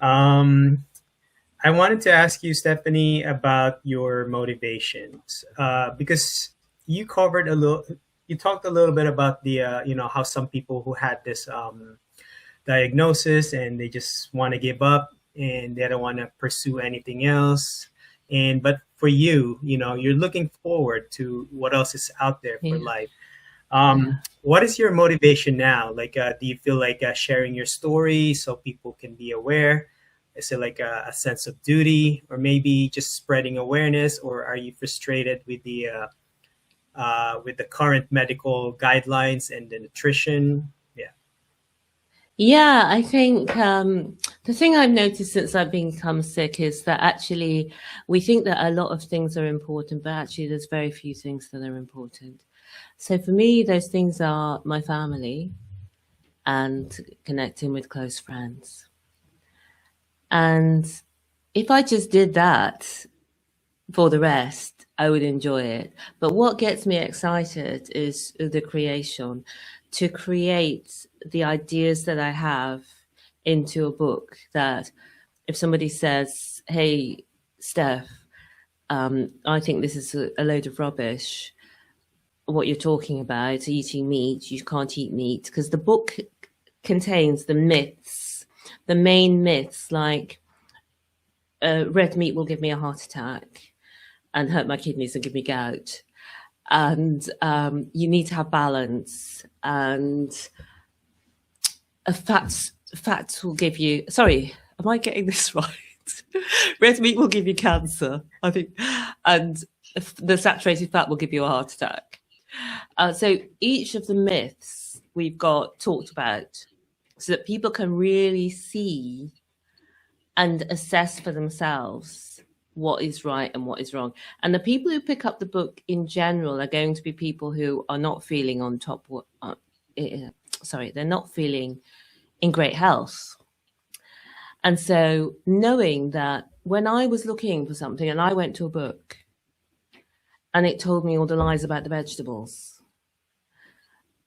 Um, I wanted to ask you, Stephanie, about your motivations, because you covered a little. You talked a little bit about the, how some people who had this diagnosis and they just want to give up and they don't want to pursue anything else. And but for you, you're looking forward to what else is out there for life. What is your motivation now? Like, do you feel like sharing your story so people can be aware? Is it like a sense of duty, or maybe just spreading awareness, or are you frustrated with the current medical guidelines and the nutrition? Yeah, I think the thing I've noticed since I've become sick is that actually we think that a lot of things are important, but actually there's very few things that are important. So for me, those things are my family and connecting with close friends. And if I just did that for the rest, I would enjoy it. But what gets me excited is the creation, to create the ideas that I have into a book, that if somebody says, hey, Steph, I think this is a load of rubbish, what you're talking about, eating meat, you can't eat meat, because the book contains the myths, the main myths, like red meat will give me a heart attack and hurt my kidneys and give me gout. And you need to have balance, and fats will give you, sorry, am I getting this right? Red meat will give you cancer, I think, and the saturated fat will give you a heart attack. So each of the myths we've got talked about so that people can really see and assess for themselves what is right and what is wrong. And the people who pick up the book in general are going to be people who are not feeling on top, they're not feeling in great health. And so knowing that when I was looking for something and I went to a book and it told me all the lies about the vegetables,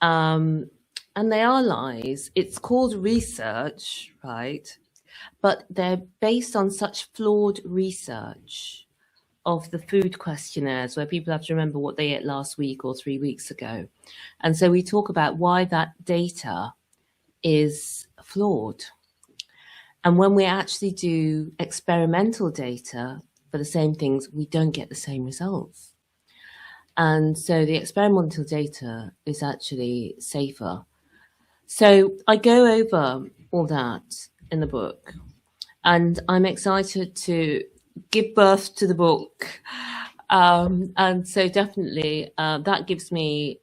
and they are lies, it's called research, right? But they're based on such flawed research of the food questionnaires where people have to remember what they ate last week or 3 weeks ago. And so we talk about why that data is flawed. And when we actually do experimental data for the same things, we don't get the same results. And so the experimental data is actually safer. So I go over all that in the book, and I'm excited to give birth to the book. And so definitely that gives me,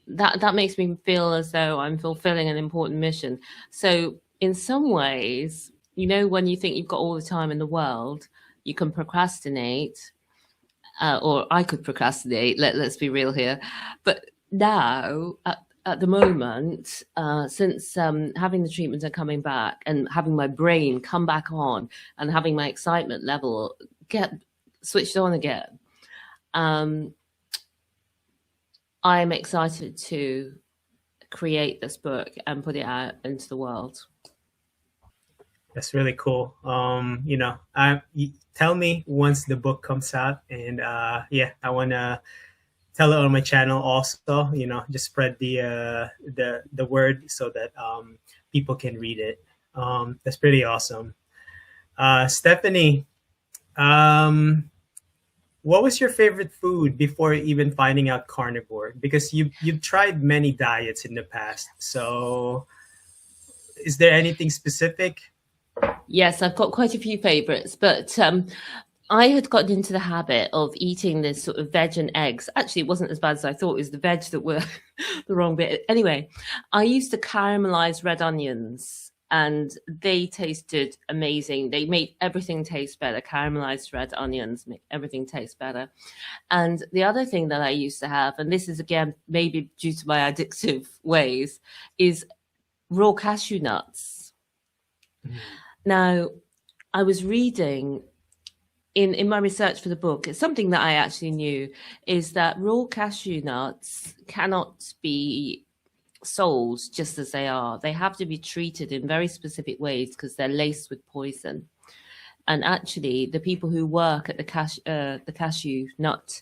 that makes me feel as though I'm fulfilling an important mission. So in some ways, when you think you've got all the time in the world, you can procrastinate, or I could procrastinate, let's be real here. But now, at the moment, since having the treatment and coming back and having my brain come back on and having my excitement level get switched on again, I'm excited to create this book and put it out into the world. That's really cool. You tell me once the book comes out, and I want to tell it on my channel also. Just spread the word so that people can read it. That's pretty awesome. Stephanie, what was your favorite food before even finding out carnivore? Because you've tried many diets in the past. So is there anything specific? Yes, I've got quite a few favorites, but I had gotten into the habit of eating this sort of veg and eggs. Actually, it wasn't as bad as I thought. It was the veg that were the wrong bit. Anyway, I used to caramelize red onions and they tasted amazing. They made everything taste better. Caramelized red onions make everything taste better. And the other thing that I used to have, and this is again maybe due to my addictive ways, is raw cashew nuts. Mhm. Now, I was reading in my research for the book, it's something that I actually knew, is that raw cashew nuts cannot be sold just as they are. They have to be treated in very specific ways because they're laced with poison. And actually, the people who work at the cashew nut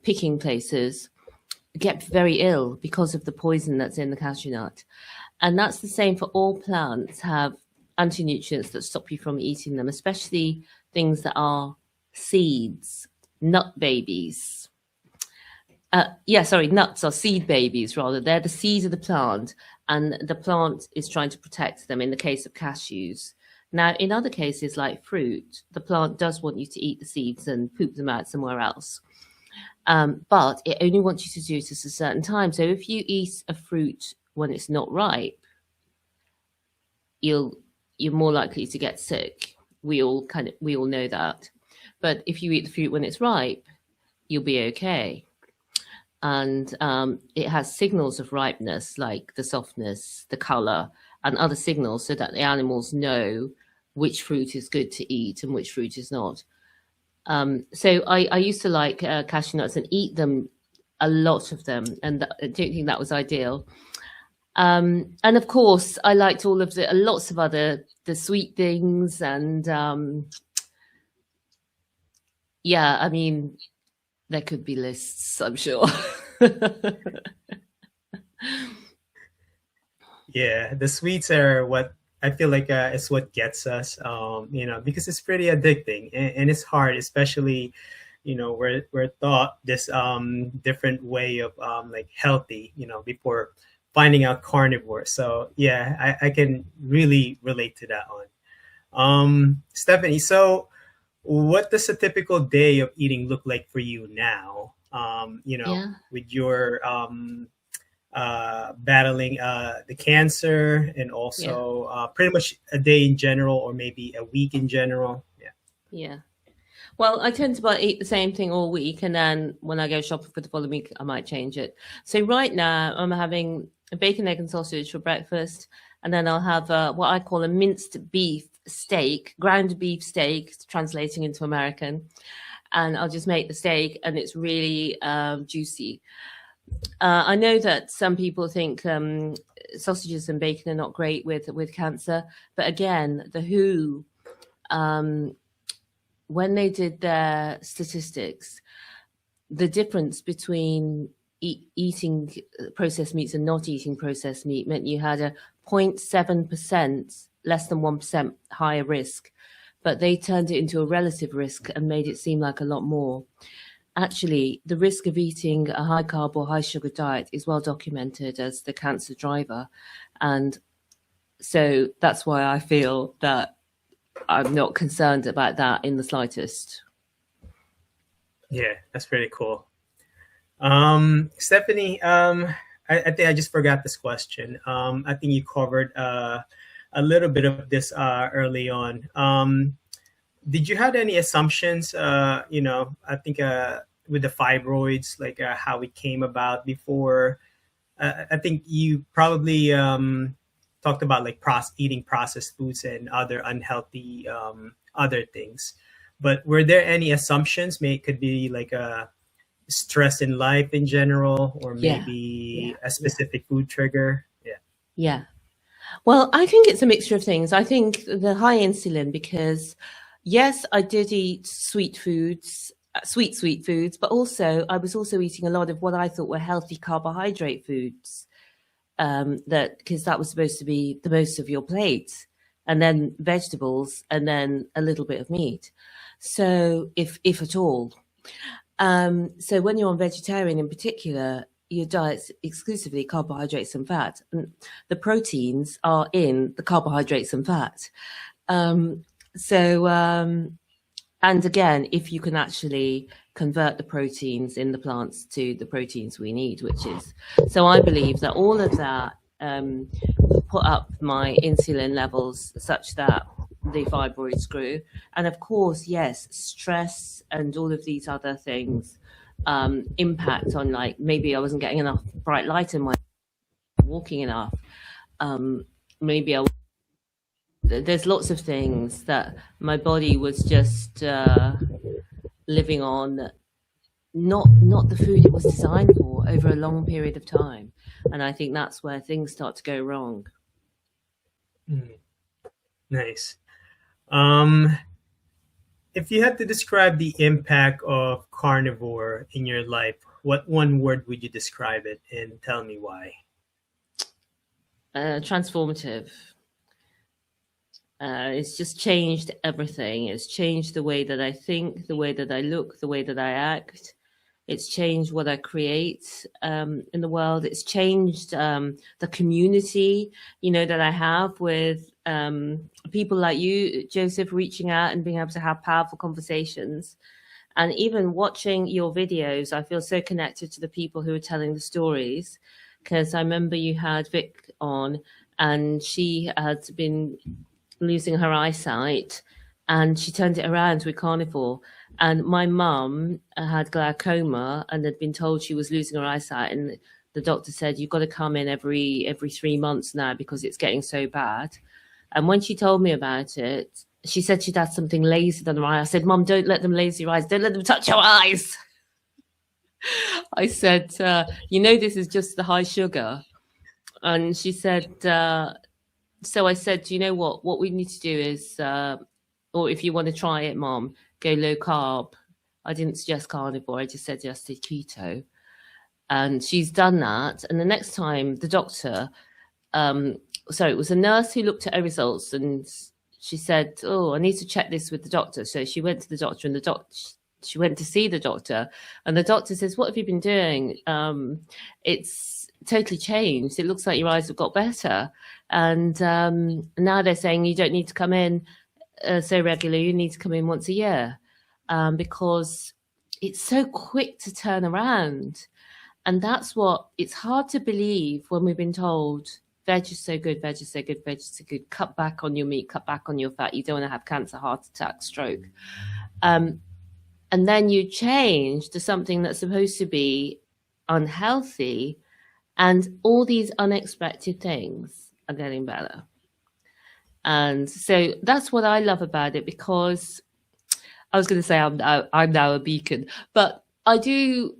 picking places get very ill because of the poison that's in the cashew nut. And that's the same for all plants have anti-nutrients that stop you from eating them, especially things that are seeds, nut babies. Nuts are seed babies, rather. They're the seeds of the plant, and the plant is trying to protect them in the case of cashews. Now, in other cases, like fruit, the plant does want you to eat the seeds and poop them out somewhere else. But it only wants you to do it at a certain time. So if you eat a fruit when it's not ripe, you're more likely to get sick. We all know that. But if you eat the fruit when it's ripe, you'll be okay. And it has signals of ripeness, like the softness, the color, and other signals, so that the animals know which fruit is good to eat and which fruit is not. So I used to like cashew nuts and eat them, a lot of them, and I don't think that was ideal. And of course, I liked lots of other the sweet things, and yeah, I mean, there could be lists, I'm sure. Yeah, the sweets are what I feel like is what gets us, because it's pretty addicting, and it's hard, especially, we're taught this different way of like healthy, before finding out carnivore. So yeah, I can really relate to that one. Stephanie, so what does a typical day of eating look like for you now? Yeah, With your battling the cancer, and yeah, also pretty much a day in general, or maybe a week in general. Yeah. yeah. Well, I tend to eat the same thing all week, and then when I go shopping for the following week, I might change it. So right now, I'm having a bacon, egg, and sausage for breakfast, and then I'll have what I call a minced beef steak, ground beef steak, translating into American, and I'll just make the steak, and it's really juicy. I know that some people think sausages and bacon are not great with cancer, but again, the WHO, when they did their statistics, the difference between eating processed meats and not eating processed meat meant you had a 0.7%, less than 1% higher risk, but they turned it into a relative risk and made it seem like a lot more. Actually, the risk of eating a high carb or high sugar diet is well documented as the cancer driver. And so that's why I feel that I'm not concerned about that in the slightest. Yeah, that's pretty cool. Stephanie, I think I just forgot this question. I think you covered a little bit of this early on. Did you have any assumptions? I think with the fibroids, like how it came about before. I think you probably talked about like eating processed foods and other unhealthy other things. But were there any assumptions? Maybe it could be like a stress in life in general, or Yeah, maybe yeah, a yeah, specific food trigger. Yeah. yeah. Well, I think it's a mixture of things. I think the high insulin, because yes, I did eat sweet foods, sweet foods, but also I was also eating a lot of what I thought were healthy carbohydrate foods. Because that was supposed to be the most of your plate, and then vegetables, and then a little bit of meat. So if at all. So when you're on vegetarian in particular, your diet's exclusively carbohydrates and fat. And the proteins are in the carbohydrates and fat. Um, so, and again, if you can actually convert the proteins in the plants to the proteins we need, which is, so I believe that all of that put up my insulin levels such that the fibroids grew. And of course, yes, stress and all of these other things impact on, like, maybe I wasn't getting enough bright light in my walking enough. Maybe there's lots of things that my body was just living on, not the food it was designed for over a long period of time. And I think that's where things start to go wrong. Nice. If you had to describe the impact of carnivore in your life, what one word would you describe it, and tell me why? Transformative. It's just changed everything. It's changed the way that I think, the way that I look, the way that I act. It's changed what I create in the world. It's changed the community, that I have with people like you, Joseph, reaching out and being able to have powerful conversations. And even watching your videos, I feel so connected to the people who are telling the stories. Because I remember you had Vic on, and she had been losing her eyesight, and she turned it around with carnivore. And my mum had glaucoma and had been told she was losing her eyesight, and the doctor said, you've got to come in every 3 months now because it's getting so bad. And when she told me about it, she said she'd had something lasered on her eye. I said, Mum, don't let them laser your eyes. Don't let them touch your eyes. I said, this is just the high sugar. And she said, so I said, do you know what we need to do is, or if you want to try it, Mom, go low carb. I didn't suggest carnivore. I just suggested keto. And she's done that. And the next time the doctor, it was a nurse who looked at her results, and she said, I need to check this with the doctor. So she went to the doctor, and she went to see the doctor, and the doctor says, what have you been doing? It's totally changed. It looks like your eyes have got better. And now they're saying you don't need to come in so regularly. You need to come in once a year because it's so quick to turn around. And that's what it's hard to believe when we've been told veg is so good, veg is so good, veg is so good. Cut back on your meat, cut back on your fat. You don't want to have cancer, heart attack, stroke. And then you change to something that's supposed to be unhealthy, and all these unexpected things are getting better. And so that's what I love about it, because I was going to say I'm now a beacon, but I don't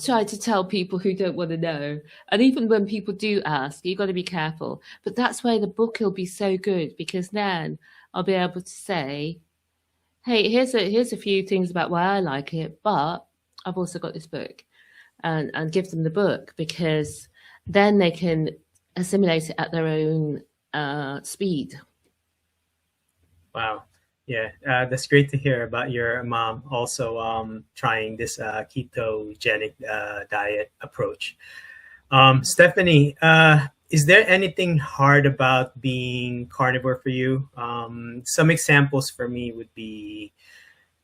try to tell people who don't want to know. And even when people do ask, you've got to be careful. But that's why the book will be so good, because then I'll be able to say, hey, here's a few things about why I like it, but I've also got this book, and give them the book, because then they can assimilate it at their own speed. Wow. Yeah, that's great to hear about your mom also trying this ketogenic diet approach. Stephanie, is there anything hard about being carnivore for you? Some examples for me would be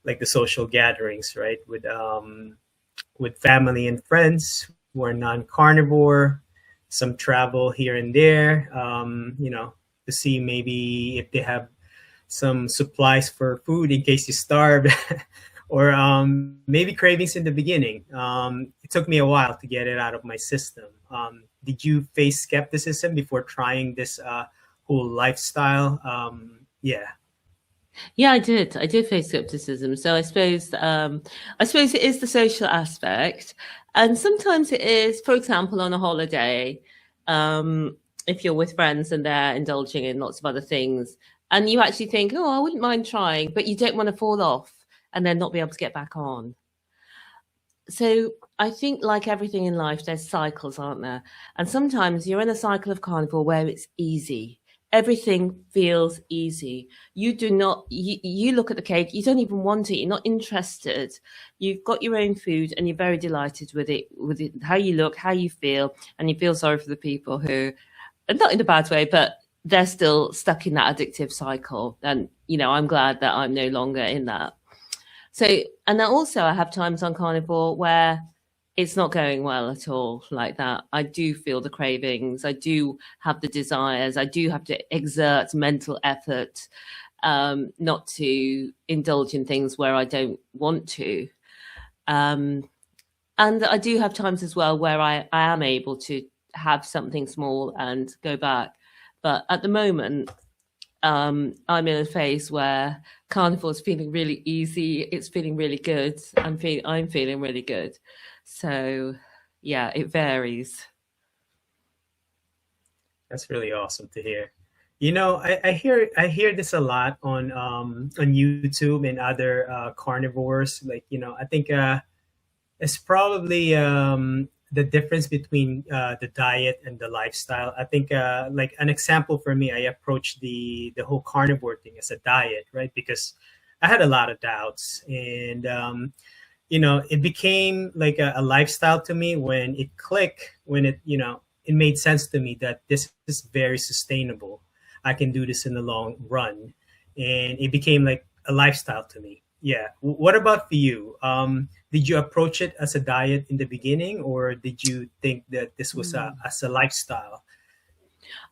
like the social gatherings, right? With family and friends who are non-carnivore, some travel here and there, to see maybe if they have some supplies for food in case you starve, or maybe cravings in the beginning. It took me a while to get it out of my system. Did you face skepticism before trying this whole lifestyle? Yeah, I did. I did face skepticism. So I suppose it is the social aspect, and sometimes it is, for example, on a holiday, if you're with friends and they're indulging in lots of other things, and you actually think, I wouldn't mind trying, but you don't want to fall off and then not be able to get back on. So I think, like everything in life, there's cycles, aren't there? And sometimes you're in a cycle of carnivore where it's easy. everything feels easy. You do not, you look at the cake, you don't even want it, you're not interested. You've got your own food and you're very delighted with it, how you look, how you feel, and you feel sorry for the people who, not in a bad way, but they're still stuck in that addictive cycle. And, you know, I'm glad that I'm no longer in that. So, and then also I have times on carnivore where it's not going well at all like that. I do feel the cravings. I do have the desires. I do have to exert mental effort not to indulge in things where I don't want to. And I do have times as well where I am able to have something small and go back. But at the moment, I'm in a phase where carnivore is feeling really easy. It's feeling really good. I'm feeling really good. So, yeah, it varies. That's really awesome to hear. You know, I hear this a lot on YouTube and other carnivores. Like, you know, I think it's probably the difference between the diet and the lifestyle. I think like an example for me, I approached the whole carnivore thing as a diet, right? Because I had a lot of doubts, and you know, it became like a lifestyle to me when it clicked, when it, you know, it made sense to me that this is very sustainable. I can do this in the long run, and it became like a lifestyle to me. Yeah. What about for you? Did you approach it as a diet in the beginning, or did you think that this was as a lifestyle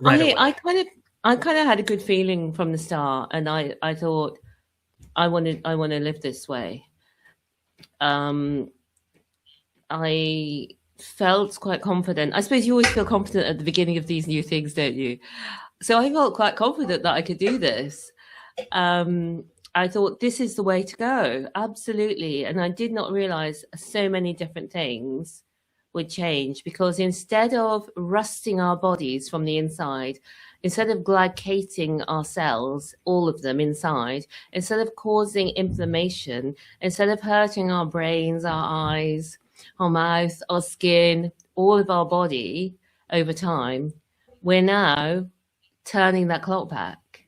right I, away? I kind of, I kind of had a good feeling from the start, and I thought I want to live this way. Um, I felt quite confident. I suppose you always feel confident at the beginning of these new things, don't you? So I felt quite confident that I could do this. I thought this is the way to go. Absolutely. And I did not realize so many different things would change, because instead of rusting our bodies from the inside, instead of glycating our cells, all of them inside, instead of causing inflammation, instead of hurting our brains, our eyes, our mouth, our skin, all of our body over time, we're now turning that clock back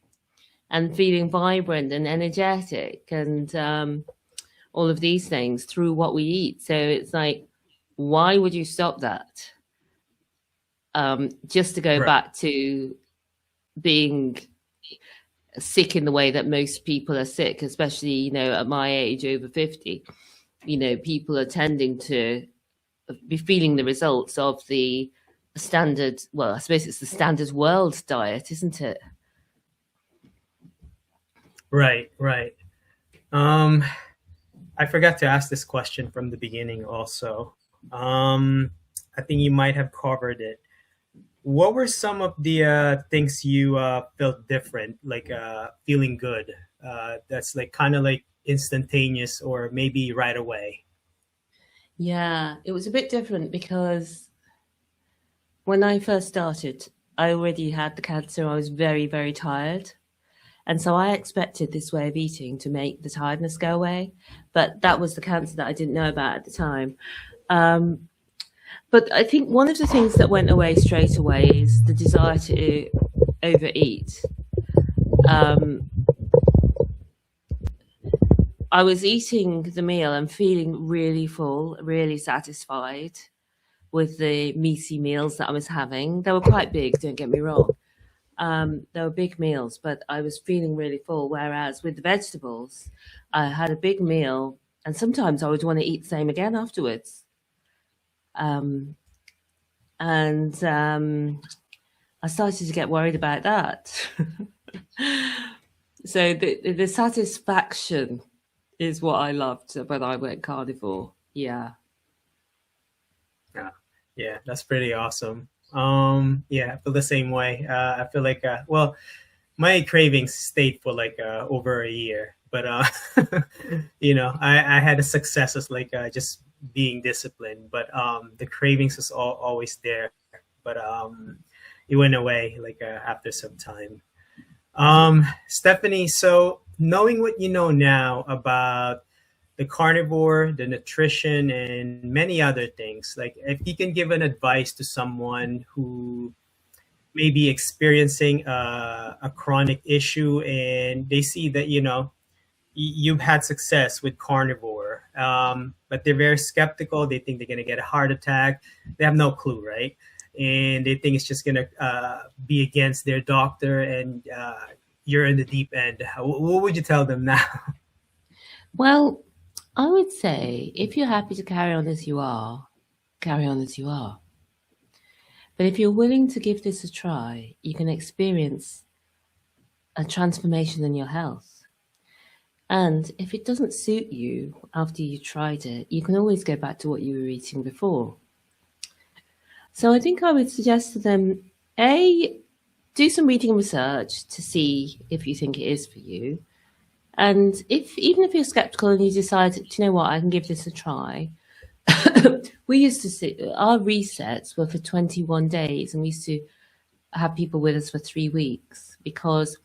and feeling vibrant and energetic and all of these things through what we eat. So it's like, why would you stop that? Just to go Right. back to being sick in the way that most people are sick, especially, you know, at my age, over 50, you know, people are tending to be feeling the results of the standard, well, I suppose it's the standard world diet, isn't it? Right. Right. Um, I forgot to ask this question from the beginning also. I think you might have covered it. What were some of the things you felt different, like feeling good? That's like kind of like instantaneous or maybe right away. Yeah, it was a bit different because when I first started, I already had the cancer. I was very, very tired. And so I expected this way of eating to make the tiredness go away. But that was the cancer that I didn't know about at the time. Um, but I think one of the things that went away straight away is the desire to overeat. Um, I was eating the meal and feeling really full, really satisfied with the meaty meals that I was having. They were quite big, don't get me wrong. They were big meals, but I was feeling really full. Whereas with the vegetables, I had a big meal, and sometimes I would want to eat the same again afterwards. Um, and I started to get worried about that. So the satisfaction is what I loved when I went carnivore. Yeah. Yeah, yeah, that's pretty awesome. Yeah, I feel the same way. I feel like well, my cravings stayed for like over a year, but you know, I had a success as like just being disciplined, but the cravings was always there, but it went away like after some time. Stephanie, so knowing what you know now about the carnivore, the nutrition, and many other things, like if you can give an advice to someone who maybe experiencing a chronic issue, and they see that you've had success with carnivore, but they're very skeptical. They think they're going to get a heart attack. They have no clue, right? And they think it's just going to be against their doctor, and you're in the deep end. What would you tell them now? Well, I would say if you're happy to carry on as you are, carry on as you are. But if you're willing to give this a try, you can experience a transformation in your health. And if it doesn't suit you after you tried it, you can always go back to what you were eating before. So I think I would suggest to them, A, do some reading and research to see if you think it is for you. And even if you're skeptical and you decide, do you know what, I can give this a try. We used to sit, our resets were for 21 days, and we used to have people with us for 3 weeks, because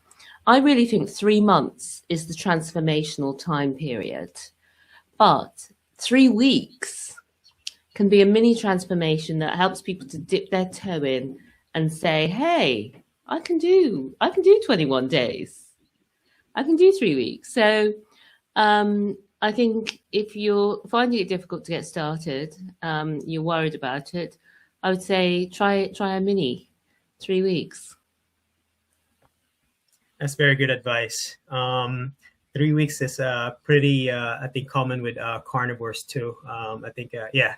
I really think 3 months is the transformational time period. But 3 weeks can be a mini transformation that helps people to dip their toe in and say, hey, I can do 21 days. I can do 3 weeks. So I think if you're finding it difficult to get started, you're worried about it, I would say try a mini 3 weeks. That's very good advice. 3 weeks is pretty, I think, common with carnivores too. I think, yeah.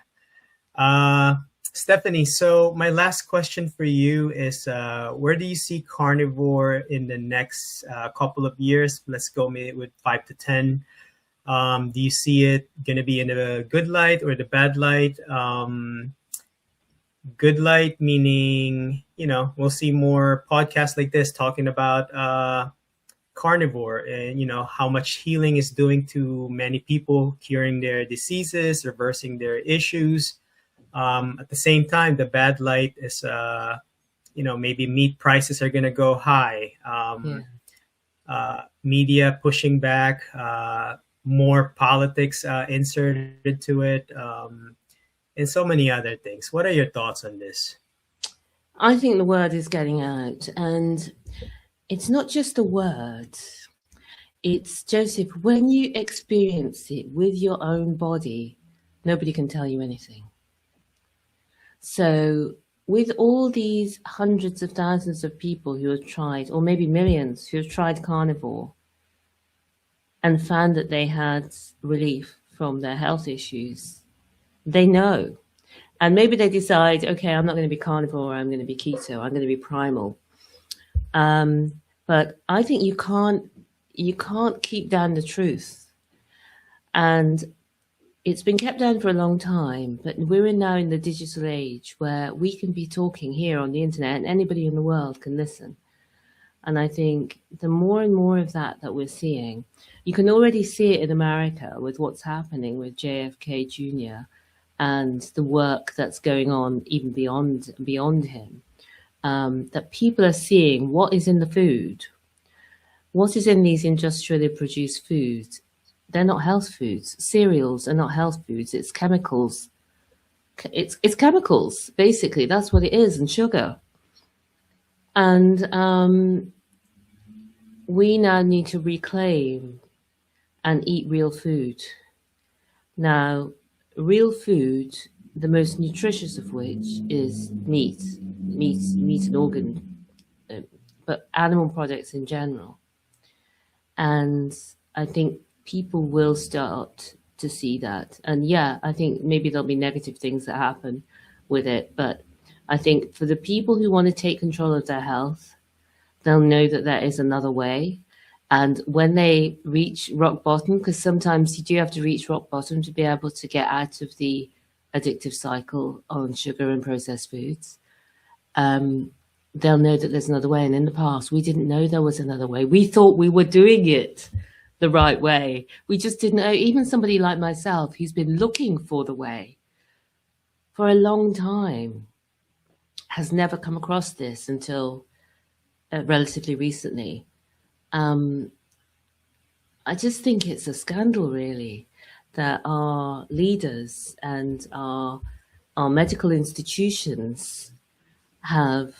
Stephanie, so my last question for you is, where do you see carnivore in the next couple of years? Let's go maybe with 5 to 10. Do you see it going to be in the good light or the bad light? Good light meaning, we'll see more podcasts like this talking about carnivore and, how much healing is doing to many people, curing their diseases, reversing their issues. At the same time, the bad light is, maybe meat prices are going to go high. Media pushing back, more politics inserted to it, and so many other things. What are your thoughts on this? I think the word is getting out, and it's not just a word. It's, Joseph, when you experience it with your own body, nobody can tell you anything. So with all these hundreds of thousands of people who have tried, or maybe millions who have tried carnivore and found that they had relief from their health issues, they know. And maybe they decide, okay, I'm not going to be carnivore, I'm going to be keto, I'm going to be primal. But I think you can't keep down the truth. And it's been kept down for a long time, but we're now in the digital age where we can be talking here on the internet and anybody in the world can listen. And I think the more and more of that we're seeing, you can already see it in America with what's happening with JFK Jr. and the work that's going on even beyond him, that people are seeing what is in the food, what is in these industrially produced foods. They're not health foods. Cereals are not health foods. It's chemicals. It's chemicals, basically. That's what it is, and sugar. And we now need to reclaim and eat real food. Now, real food, the most nutritious of which is meat and organ, but animal products in general. And I think people will start to see that. And yeah, I think maybe there'll be negative things that happen with it. But I think for the people who want to take control of their health, they'll know that there is another way. And when they reach rock bottom, because sometimes you do have to reach rock bottom to be able to get out of the addictive cycle on sugar and processed foods, they'll know that there's another way. And in the past, we didn't know there was another way. We thought we were doing it the right way. We just didn't know. Even somebody like myself, who's been looking for the way for a long time, has never come across this until relatively recently. I just think it's a scandal, really, that our leaders and our medical institutions have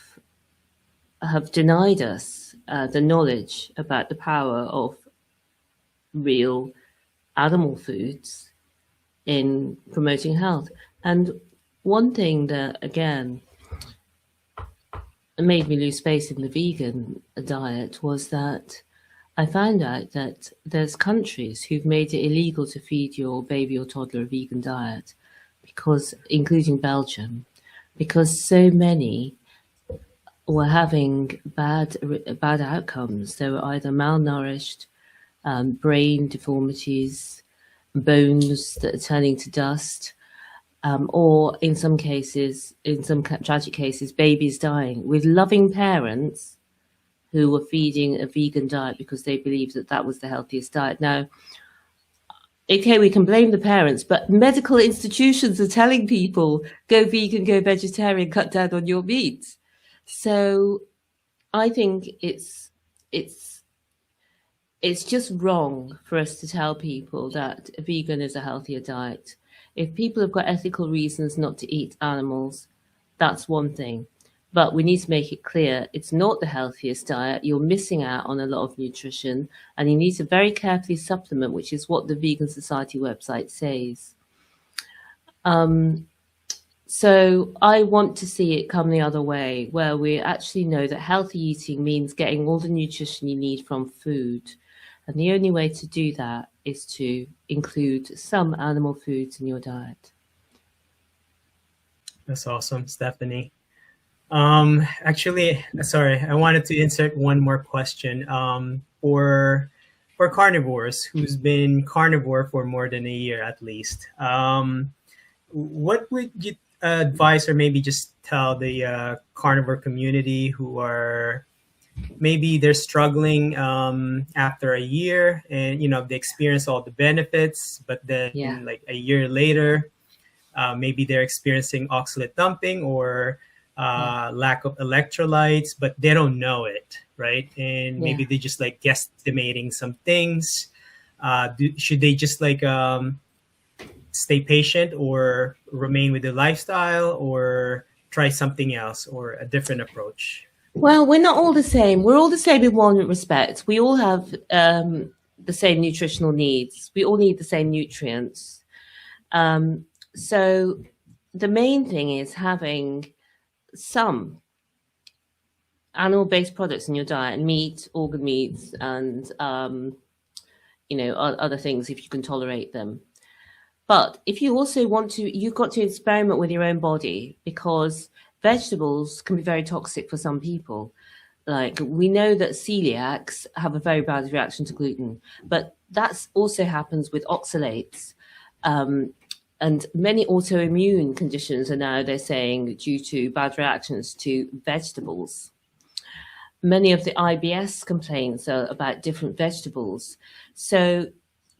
have denied us the knowledge about the power of real animal foods in promoting health. And one thing that, again, made me lose faith in the vegan diet was that I found out that there's countries who've made it illegal to feed your baby or toddler a vegan diet, because, including Belgium, because so many were having bad outcomes. They were either malnourished, brain deformities, bones that are turning to dust, or in some cases, in some tragic cases, babies dying, with loving parents who were feeding a vegan diet because they believed that that was the healthiest diet. Now, okay, we can blame the parents, but medical institutions are telling people, go vegan, go vegetarian, cut down on your meat. So I think it's just wrong for us to tell people that vegan is a healthier diet. If people have got ethical reasons not to eat animals, that's one thing. But we need to make it clear it's not the healthiest diet. You're missing out on a lot of nutrition, and you need to very carefully supplement, which is what the Vegan Society website says. So I want to see it come the other way, where we actually know that healthy eating means getting all the nutrition you need from food. And the only way to do that is to include some animal foods in your diet. That's awesome, Stephanie. Actually, sorry, I wanted to insert one more question. For carnivores who's been carnivore for more than a year at least, what would you advise, or maybe just tell the carnivore community who are maybe they're struggling after a year, and they experience all the benefits, but then like a year later, maybe they're experiencing oxalate dumping or lack of electrolytes, but they don't know it, right? And maybe they just like guesstimating some things. Should they just like stay patient, or remain with the lifestyle, or try something else, or a different approach? Well, we're not all the same. We're all the same in one respect. We all have the same nutritional needs. We all need the same nutrients. So the main thing is having some animal-based products in your diet, meat, organ meats, and other things if you can tolerate them. But if you also want to, you've got to experiment with your own body, because vegetables can be very toxic for some people. Like, we know that celiacs have a very bad reaction to gluten, but that also happens with oxalates. And many autoimmune conditions are now, they're saying, due to bad reactions to vegetables. Many of the IBS complaints are about different vegetables. So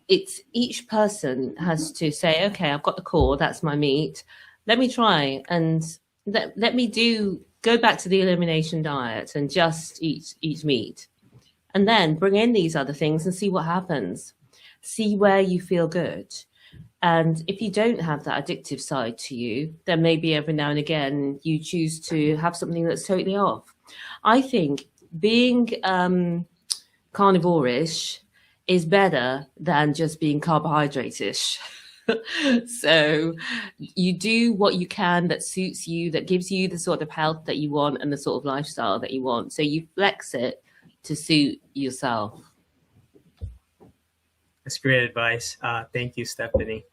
it's each person has to say, okay, I've got the core, that's my meat. Let me try and let me go back to the elimination diet and just eat meat. And then bring in these other things and see what happens. See where you feel good. And if you don't have that addictive side to you, then maybe every now and again you choose to have something that's totally off. I think being carnivore-ish is better than just being carbohydrate-ish. So you do what you can that suits you, that gives you the sort of health that you want and the sort of lifestyle that you want. So you flex it to suit yourself. That's great advice. Thank you, Stephanie.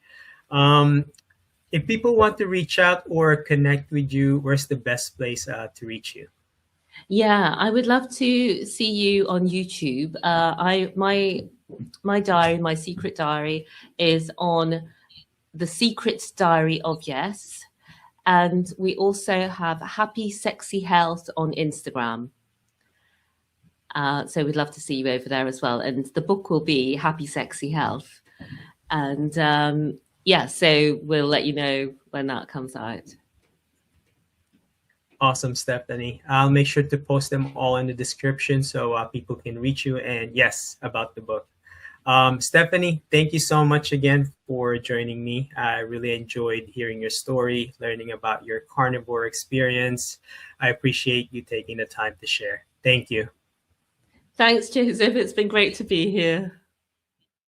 If people want to reach out or connect with you, where's the best place to reach you? Yeah, I would love to see you on YouTube. My diary, my secret diary, is on The Secret Diary of Yes. And we also have Happy Sexy Health on Instagram. So we'd love to see you over there as well. And the book will be Happy Sexy Health. And so we'll let you know when that comes out. Awesome, Stephanie. I'll make sure to post them all in the description so people can reach you. And yes, about the book. Stephanie, thank you so much again for joining me. I really enjoyed hearing your story, learning about your carnivore experience. I appreciate you taking the time to share. Thank you. Thanks, Joseph. It's been great to be here.